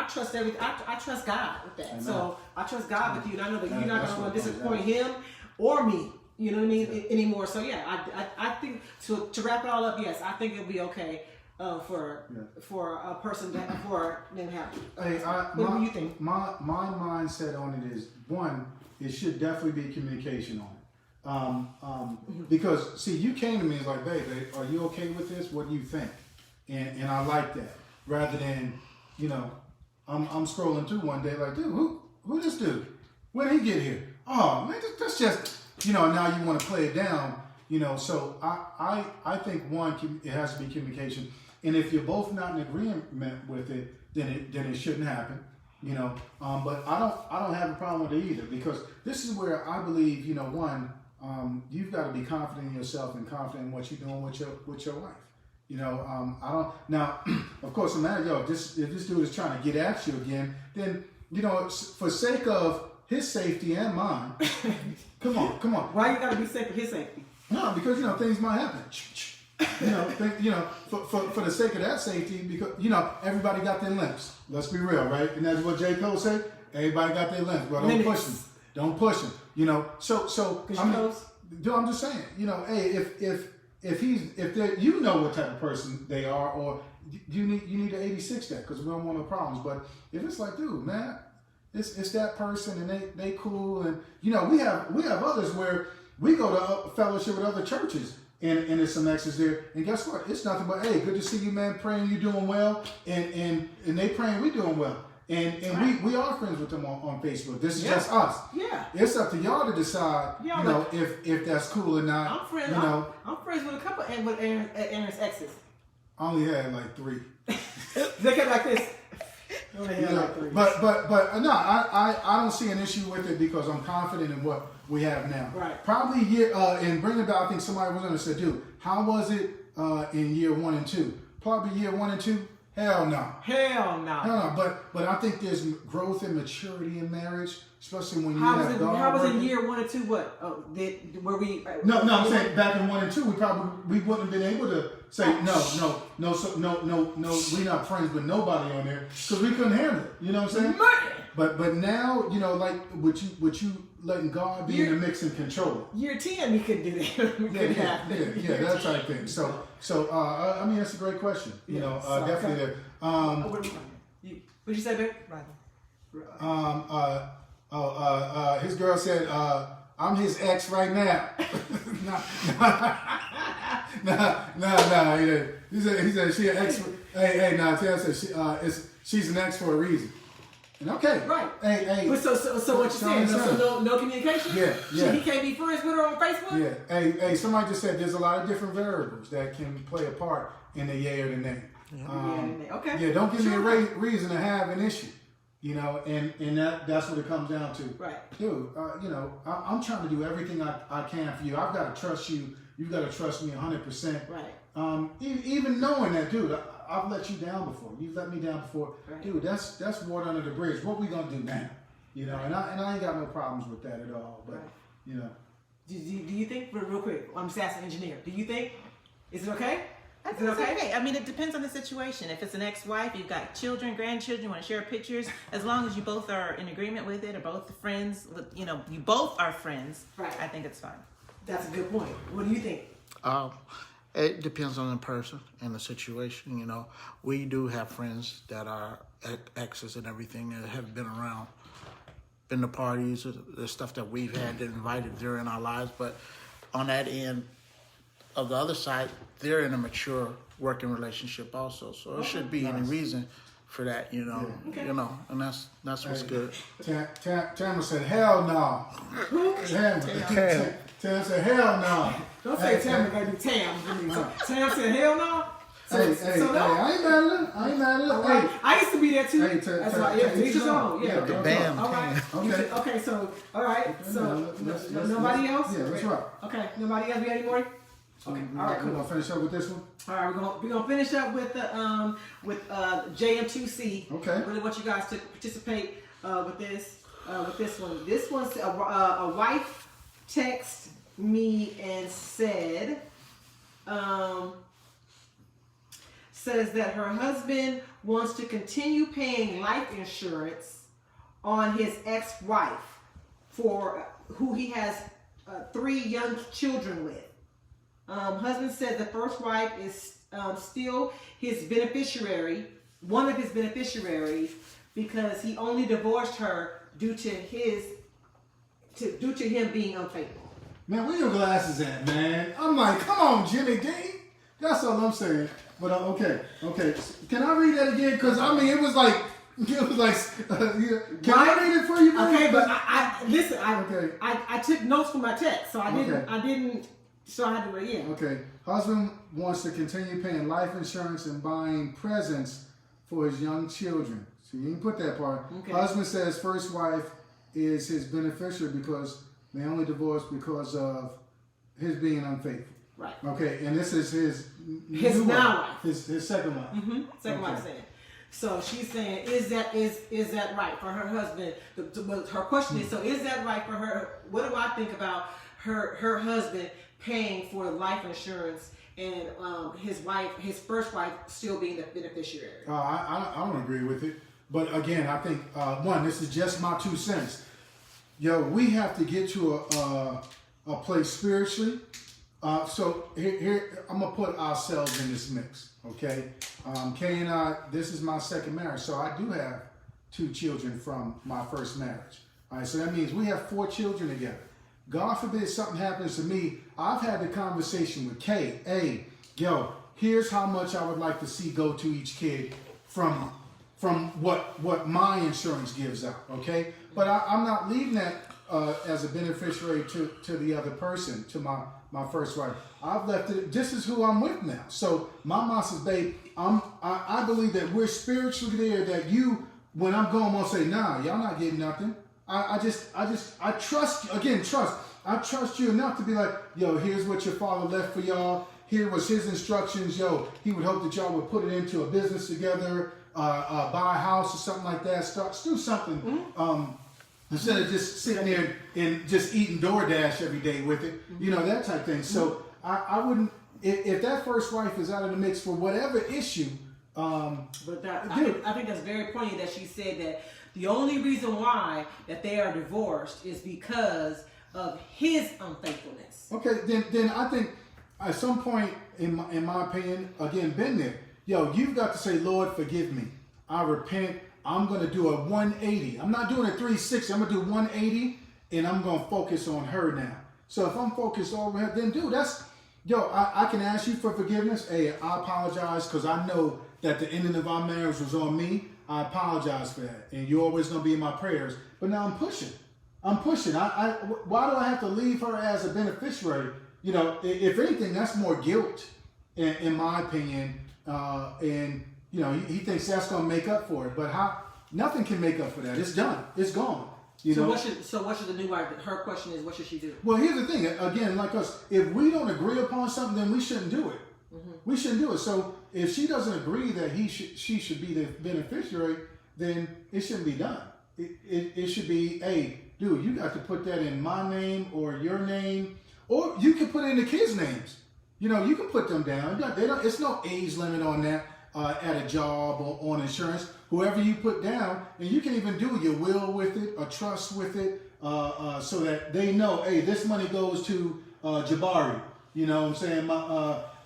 trust everything. I trust God with that. So I trust God with you, and I know that you're not going to disappoint him or me. You know what I mean? Anymore. So I think to wrap it all up, yes, I think it'll be okay for a person for them happy. Hey, what do you think? My mindset on it is, one, it should definitely be communication on it. Because see, you came to me and was like, babe, are you okay with this? What do you think? And I like that, rather than I'm scrolling through one day like, dude, who this dude? When did he get here? Oh man, that's just. Now you want to play it down, so I think it has to be communication. And if you're both not in agreement with it, then it shouldn't happen, but I don't have a problem with it either, because this is where I believe, you've got to be confident in yourself and confident in what you're doing with your wife. I don't, now, of course, if this dude is trying to get at you again, then, for sake of his safety and mine. Come on. Why you gotta be safe for his safety? No, because things might happen. For the sake of that safety, because everybody got their limits. Let's be real, right? And that's what J. Cole said. Everybody got their limits, but don't push them. So I'm just saying. Hey, if you know what type of person they are, or you need to 86 that, because we don't want no problems. But if it's like, dude, man. It's that person, and they cool, and we have others where we go to fellowship with other churches, and there's some exes there, and guess what? It's nothing but, hey, good to see you, man. Praying you doing well, and they praying we doing well, and we are friends with them on Facebook. This is just us. Yeah, it's up to y'all to decide, if that's cool or not. I'm friends. I'm friends with a couple with Aaron's exes. I only had like 3. They kept like this. But no, I don't see an issue with it, because I'm confident in what we have now. Right. Probably in bringing about, I think somebody was going to say, dude, how was it in year 1 and 2? Probably year 1 and 2, Hell no. Hell no. Hell no. But I think there's growth and maturity in marriage, especially when you How have God. How was working. in year 1 or 2? What? Were we? No, I'm saying back in 1 and 2, we wouldn't have been able to say no. We're not friends with nobody on there because we couldn't handle it. You know what I'm saying? But now, you know, like with you letting God be in the mix and control it. Year 10, we could do that. Yeah, that type of thing. So I mean, that's a great question. You know, definitely there. What'd you say, babe? His girl said, I'm his ex right now. No. He said she an ex. Hey, Tia said she's an ex for a reason. And okay. Right. Hey. But so what you saying? So no communication? Yeah. He can't be friends with her on Facebook? Yeah. Hey, somebody just said there's a lot of different variables that can play a part in the yay or the nay. Okay. Yeah, don't give me a reason to have an issue. You know, and that's what it comes down to. Right. Dude, you know, I'm trying to do everything I can for you. I've got to trust you. You've got to trust me 100%. Right. Even knowing that, dude, I've let you down before. You've let me down before. Right. Dude, that's water under the bridge. What we going to do now? You know, and I ain't got no problems with that at all. But, you know. Do you think, real quick, I'm just asking engineer, do you think, is it okay? I think it's okay. I mean, it depends on the situation. If it's an ex-wife, you've got children, grandchildren, you want to share pictures, as long as you both are in agreement with it, or both friends, with, you know, you both are friends, right. I think it's fine. That's a good point. What do you think? It depends on the person and the situation. You know, we do have friends that are exes and everything that have been around, been to parties, the stuff that we've had invited during our lives. But on that end of the other side, they're in a mature working relationship also. So it should be any reason for that, you know. Yeah. Okay. You know, and that's what's good. Tamara said, hell no. Tam said, hell no. Don't say Tam, gotta do Tam. Tam said, hell no. I ain't mad at it. Hey. I used to be there too. That's right. Yeah, teach his own. Yeah. Bam. All right. Okay. So, all right. So, nobody else? Yeah, that's right. Okay. Nobody else? We got any more? Okay. All right. Cool. We're gonna finish up with this one. All right. We're gonna finish up with the JM2C. Okay. I really want you guys to participate with this one. This one's a wife texted me and said. Says that her husband wants to continue paying life insurance on his ex-wife, for who he has 3 young children with. Husband said the first wife is still his beneficiary, one of his beneficiaries, because he only divorced her due to him being unfaithful. Man, where your glasses at, man? I'm like, come on, Jimmy D. That's all I'm saying. But okay. Can I read that again? Because I mean, it was like, can I read it for you? Man? Okay, but I took notes from my text, so I didn't. So I had to read it. Okay. Husband wants to continue paying life insurance and buying presents for his young children. So you can put that part. Okay. Husband says first wife is his beneficiary because they only divorced because of his being unfaithful. Right. Okay, and this is his now wife. His second wife. Mm-hmm. Second wife saying. So she's saying, is that right for her husband? Her question is, so is that right for her? What do I think about her husband paying for life insurance and his first wife still being the beneficiary? I don't agree with it. But again, I think this is just my 2 cents. Yo, we have to get to a place spiritually. So here I'm gonna put ourselves in this mix, okay? Kay and I, this is my second marriage, so I do have 2 children from my first marriage. All right, so that means we have 4 children together. God forbid something happens to me. I've had the conversation with Kay. Hey, yo, here's how much I would like to see go to each kid from what my insurance gives out, okay? But I'm not leaving that as a beneficiary to the other person, to my first wife. I've left it. This is who I'm with now. So my mom says, babe, I believe that we're spiritually there. That you, when I'm going, won't say, nah, y'all not getting nothing. I trust you. Again, trust. I trust you enough to be like, yo, here's what your father left for y'all. here was his instructions. Yo, he would hope that y'all would put it into a business together, buy a house or something like that. Do something instead of just sitting there and just eating DoorDash every day with it. You know, that type of thing. So I wouldn't, if that first wife is out of the mix for whatever issue. But I think that's very poignant that she said that the only reason why that they are divorced is because of his unfaithfulness. Okay, then I think at some point, in my opinion, again, been there. Yo, you've got to say, Lord, forgive me. I repent. I'm going to do a 180. I'm not doing a 360. I'm going to do 180, and I'm going to focus on her now. So if I'm focused on her, then dude, I can ask you for forgiveness. Hey, I apologize because I know that the ending of our marriage was on me. I apologize for that. And you're always going to be in my prayers. But now I'm pushing. Why do I have to leave her as a beneficiary? You know, if anything, that's more guilt, in my opinion. And, you know, he thinks that's going to make up for it. But nothing can make up for that. It's done. It's gone. What should the new wife, her question is, what should she do? Well, here's the thing. Again, like us, if we don't agree upon something, then we shouldn't do it. We shouldn't do it. So if she doesn't agree that she should be the beneficiary, then it shouldn't be done. It should be, hey, dude, you got to put that in my name or your name, or you can put it in the kids' names. You know, you can put them down. It's no age limit on that at a job or on insurance. Whoever you put down, and you can even do your will with it, a trust with it, so that they know, hey, this money goes to Jabari. You know what I'm saying?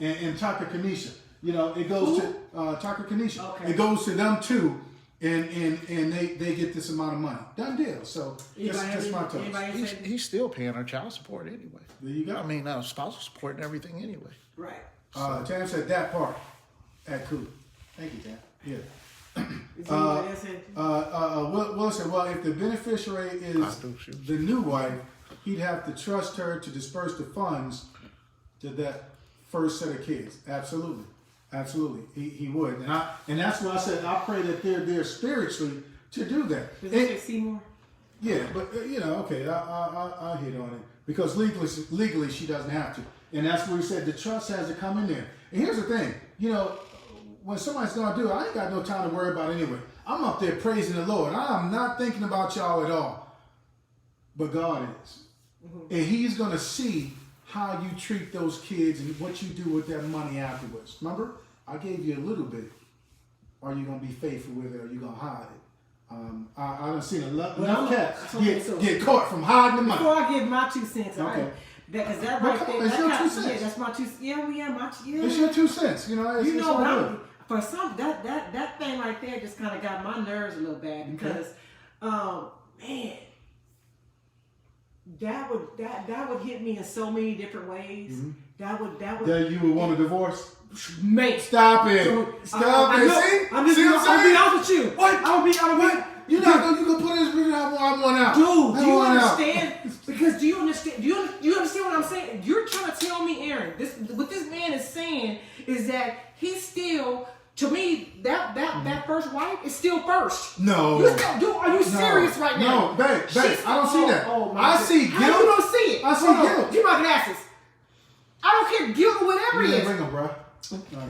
And Taka Kanisha. You know, it goes to Taka Kanisha. Okay. It goes to them too. And they get this amount of money. Done deal. So just my thoughts. He's still paying her child support anyway. There you go. I mean, spousal support and everything anyway. Right. Tam said that part at cool. Thank you, Tam. Yeah. Will said, well, if the beneficiary is the new wife, he'd have to trust her to disperse the funds to that first set of kids. Absolutely. He would. And that's why I said I pray that they're there spiritually to do that. Does it say Seymour? Yeah, but you know, okay, I hit on it because legally she doesn't have to, and that's where he said the trust has to come in there. And here's the thing, you know, when somebody's gonna do it, I ain't got no time to worry about it anyway. I'm up there praising the Lord. I'm not thinking about y'all at all, but God is, and He's gonna see how you treat those kids and what you do with that money afterwards. Remember, I gave you a little bit. Are you gonna be faithful with it, or are you gonna hide it? I done seen enough cats get caught from hiding the money. Before I give my 2 cents, okay. Is that right there? It's your 2 cents. Yeah, that's my 2 cents. Yeah. It's your 2 cents. You know, for some that thing right there just kind of got my nerves a little bad because, man, that would hit me in so many different ways. Mm-hmm. That you would want a divorce. Mate, stop it! Stop it! See? I'm just gonna be honest with you. What? I'll be. You're not gonna. You can put this video. I want out. Dude, do you understand? Because do you understand? Do you understand what I'm saying? You're trying to tell me, Aaron, what this man is saying is that he's still. To me, that first wife is still first. No. Are you serious right now? No, babe, I don't see that. I see guilt. How you don't see it? I see guilt. You my glasses. I don't care, guilt or whatever it is. Bring them, bro.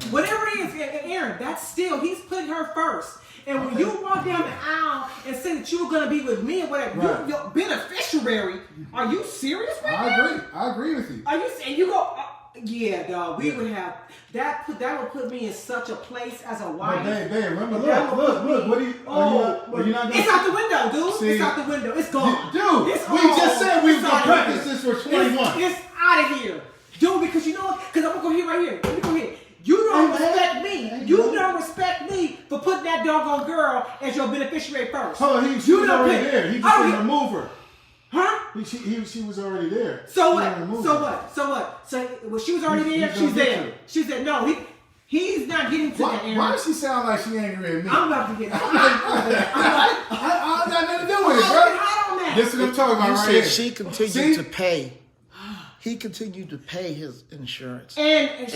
Whatever it is, Aaron, that's still, he's putting her first. And when you walk down the aisle and say that you were going to be with me or whatever, right. Your beneficiary, are you serious right now? I agree with you. Are you saying you go, yeah, dog, we would have, that would put me in such a place as a wife. But babe, remember, look, what are you not gonna it's out the window, dude. See, it's out the window. It's gone. Dude, we just said we were going to practice this for 21. It's out of here. Dude, because you know what? Because I'm going to go here right here. Let me go here. You don't respect me. You don't respect me for putting that doggone girl as your beneficiary first. Oh, she was already there. He just didn't remove her. Huh? She was already there. So what? So she was already there. She's there. She said no. He's not getting to that area. Why does she sound like she angry at me? I'm about to get. I got nothing to do with it, bro. Hot on that. This is what I'm talking about right here. She continued to pay he continued to pay his insurance, and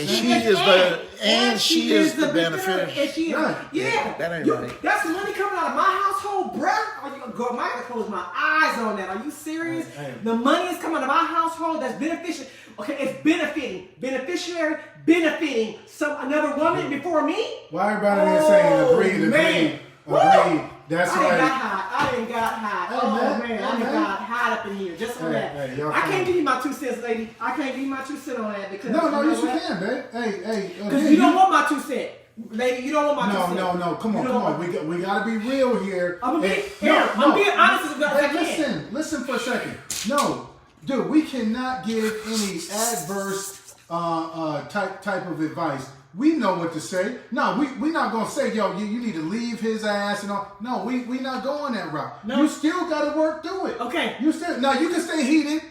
she is the beneficiary. And she is, Right. yeah. That ain't right. That's the money coming out of my household, bruh. Are you go? I gotta close my eyes on that. Are you serious? Hey. The money is coming out of my household. That's beneficial. Okay, it's beneficiary benefiting another woman before me. Why everybody there saying agreed? That's right. I didn't got hot. Hey, Oh man. man, Hey, I done man. got hot up in here just on that. Hey, y'all I can't fine. give you my 2 cents, lady. I can't give you my 2 cents on that because No, you yes know you what? can, babe. Hey, Because you don't want my 2 cents. Lady, you don't want my 2 cents. No. Come on. We gotta be real here. I'm being Hey, honest as well as I Hey, can. listen for a second. No, dude, we cannot give any adverse type of advice. We know what to say. No, we not gonna say, yo, you need to leave his ass and all. No, we not going that route. No. You still gotta work through it. Okay. You can stay heated.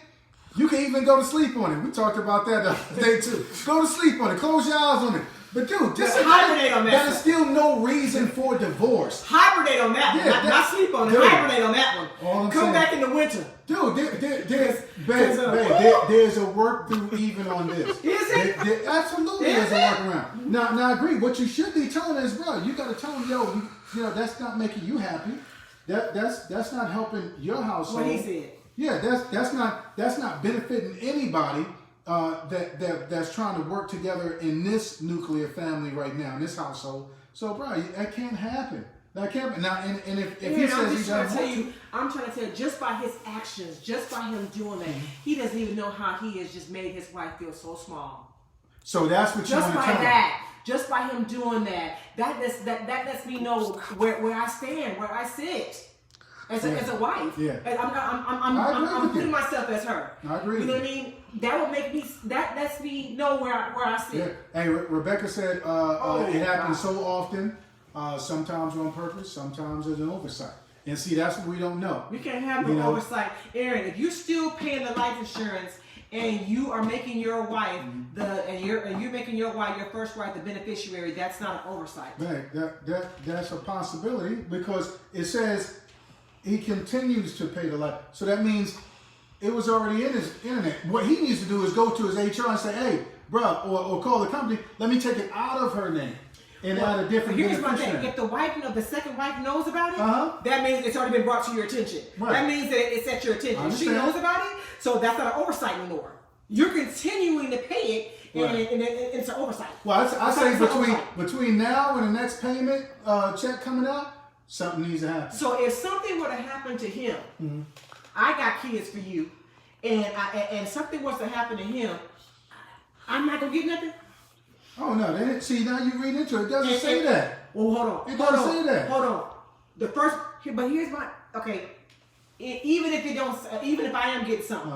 You can even go to sleep on it. We talked about that the other day too. Go to sleep on it. Close your eyes on it. But dude, just hibernate on that. That is still no reason for divorce. Hibernate on that one. Yeah, Not sleep on it. dude. Hibernate on that one. All I'm Come saying- back in the winter. Dude, Cause, there's a work through even on this. Is it? There absolutely Is is a it? workaround. Now I agree. What you should be telling is, bro, you got to tell him, yo, you know, that's not making you happy. That's not helping your household. What he said. Yeah, that's not benefiting anybody that's trying to work together in this nuclear family right now in this household. So, bro, that can't happen. That can't. Now, and if he says he doesn't want to, I'm trying to tell you, just by his actions, just by him doing that, he doesn't even know how he has just made his wife feel so small. so that's what you Just want to by tell him. that, just by him doing that, that lets me know where I stand, where I sit. As a wife, Yeah. And I agree I'm with putting you. myself as her. I agree You know with what I mean? That would make me. That lets me know where I sit. Yeah. Hey, Rebecca said it happens God. so often. Sometimes on purpose, sometimes as an oversight. And see, that's what we don't know. You can't have You no know? oversight, Aaron. If you're still paying the life insurance and you are making your wife you're making your wife, your first wife, the beneficiary, that's not an oversight. Right. That's a possibility because it says he continues to pay the life. So that means it was already in his internet. What he needs to do is go to his HR and say, hey, bro, or call the company, let me take it out of her name and add a different Here's my thing. beneficiary. If the wife, the second wife knows about it, Uh-huh. that means it's already been brought to your attention. Right. That means that it's at your attention. I She understand. knows about it, so that's not an oversight anymore. You're continuing to pay it, and, Right. and it's an oversight. Well, I say It's an oversight. between now and the next payment check coming out, something needs to happen. So if something were to happen to him, I got kids for you, and something was to happen to him, I'm not gonna get nothing. Oh no! See, now you read into it. It doesn't say that. Well, hold on. It doesn't say that. Hold on. The first, but here's my okay. Even if it don't, even if I am getting something,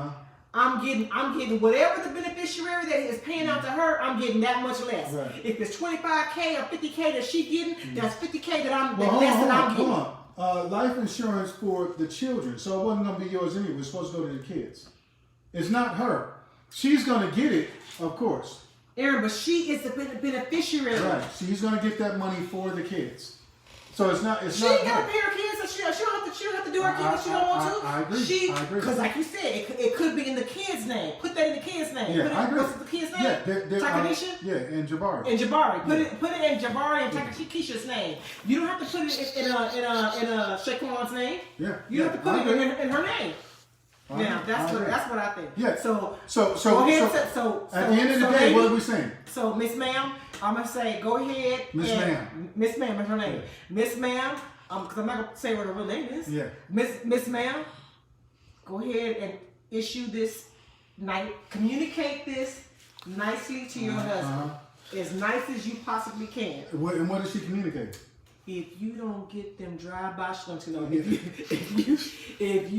I'm getting whatever the beneficiary that is paying out to her. I'm getting that much less. Right. If it's $25K or $50K that she getting, that's $50K that I'm Well, less than I'm getting. hold on. Life insurance for the children, so it wasn't going to be yours anyway. It's supposed to go to the kids. It's not her. She's going to get it, of course. Aaron, but she is the beneficiary. Right. She's going to get that money for the kids. So it's not. It's She not ain't got her. to pay her kids, and she don't have to do her kids if she don't want to. I agree. I agree. Because like you said, it could be in the kid's name. Put that in the kid's name. Yeah, Put it, I agree. What's the kid's name? Yeah, Takadisha? yeah, and Jabari. And Jabari. Put it in Jabari and Takakisha's name. You don't have to put it in Shaquan's name. Yeah. You have to put I it agree. in her name. I Now agree. that's I agree. what I think. Yeah. So So go ahead. So at the end of the day, lady, what are we saying? So Miss Ma'am, I'm gonna say go ahead. Miss and- Ma'am. Miss Ma'am is her name. Yeah. Miss Ma'am. Because I'm not gonna say what her real name is. Yeah. Miss Ma'am, go ahead and issue this communicate this nicely to your husband. As nice as you possibly can. And what does she communicate? If you don't get them drive-by if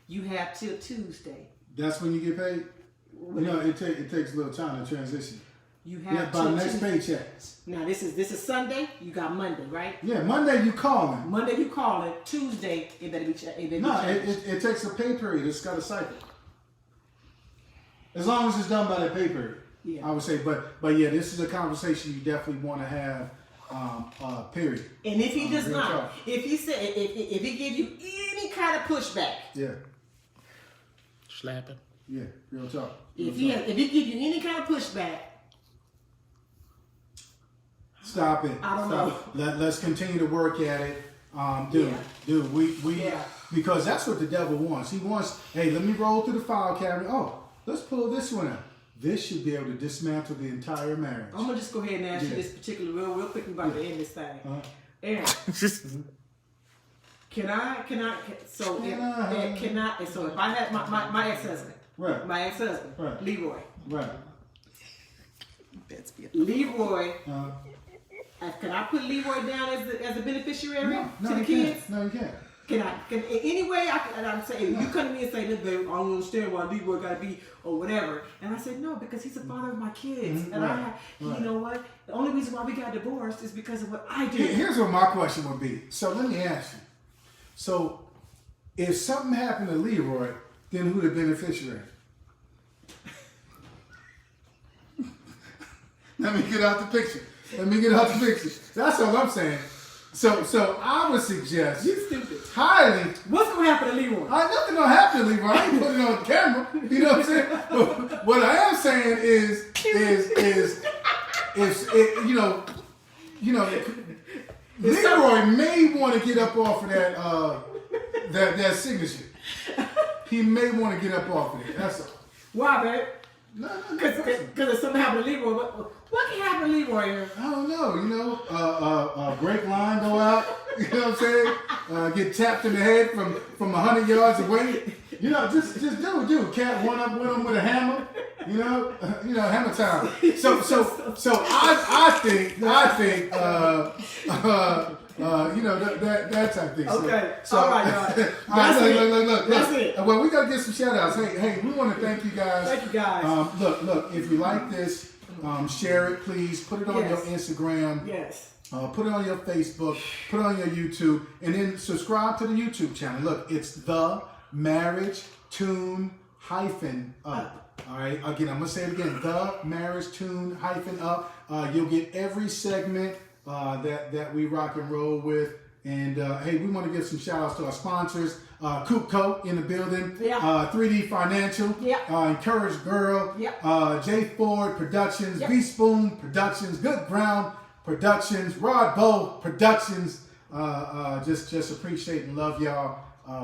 you have till Tuesday. That's when you get paid? No, it takes a little time to transition. You have Yeah, by till the next Tuesday. paycheck. Now this is Sunday. You got Monday, right? Yeah, Monday you calling. Monday you call it. Tuesday it better be No, changed. it takes a pay period. It's got a cycle. As long as it's done by that pay period, Yeah. I would say. But yeah, this is a conversation you definitely want to have. Period. And if he does Real not, talk. if he said, if he gives you any kind of pushback, Yeah. Slapping. Yeah, real talk. If he give you any kind of pushback, stop it. I don't know. Let's continue to work at it. Dude, we because that's what the devil wants. He wants, hey, let me roll through the file cabinet. Oh, let's pull this one out. This should be able to dismantle the entire marriage. I'm gonna just go ahead and ask you this particular real quick. We're about to end this thing. Aaron, can I? So if I had my ex-husband, right? My ex-husband, right. Leroy, right? Leroy. Can I put Leroy down as a beneficiary to the kids? No, you can't. Can in any way I'm saying, you come to me and say, look, babe, I don't understand why Leroy got to be or whatever. And I said, no, because he's the father of my kids. And you know what? The only reason why we got divorced is because of what I did. Here's what my question would be. So let me ask you. So if something happened to Leroy, then who the beneficiary? Let me get out the picture. That's all I'm saying. So I would suggest you stupid. Highly. What's gonna happen to Leroy? Nothing gonna happen to Leroy. I ain't putting it on camera. You know what I'm saying? But what I am saying is Leroy may want to get up off of that signature. He may want to get up off of it. That's all. Why, babe? No. Because if something happened to Leroy, what can happen to Leroy here? I don't know. Brake line go out. You know what I'm saying? Get tapped in the head from 100 yards away. Just do. Cat one up with him with a hammer. Hammer time. So I think that type of thing. Okay. So, all right, y'all. Look. That's it. Well, we gotta get some shout outs. Hey, we want to thank you guys. Thank you guys. Look. If you like this, share it, please. Put it on your Instagram. Yes. Put it on your Facebook. Put it on your YouTube, and then subscribe to the YouTube channel. Look, it's The Marriage Tune -up. All right. Again, I'm gonna say it again. The Marriage Tune -up. You'll get every segment that we rock and roll with. And hey, we want to give some shout outs to our sponsors. Coopco in the building. 3D Financial. Encourage Girl. J Ford Productions. B Spoon Productions. Good Ground Productions. Rod Bow Productions. Just appreciate and love y'all.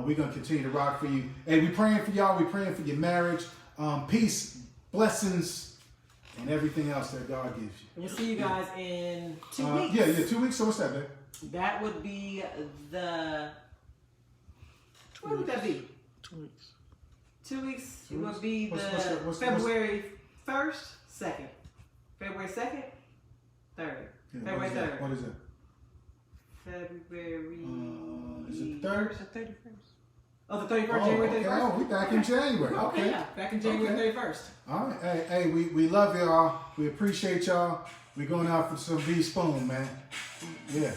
We're going to continue to rock for you. Hey, we praying for y'all. We praying for your marriage. Peace, blessings, and everything else that God gives you. We'll see you guys in 2 weeks. Yeah, 2 weeks. So what's that, babe? That would be what would that be? 2 weeks. 2 weeks. It would be what's February 1st, 2nd. February 2nd, 3rd. February 3rd. What is it? February. Is it the 3rd? The 31st. Oh, the 31st, January 31st? Oh, we back in January. Okay. Yeah, back in January 31st. All right. Hey, we love y'all. We appreciate y'all. We're going out for some B Spoon, man. Yeah.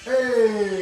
Hey.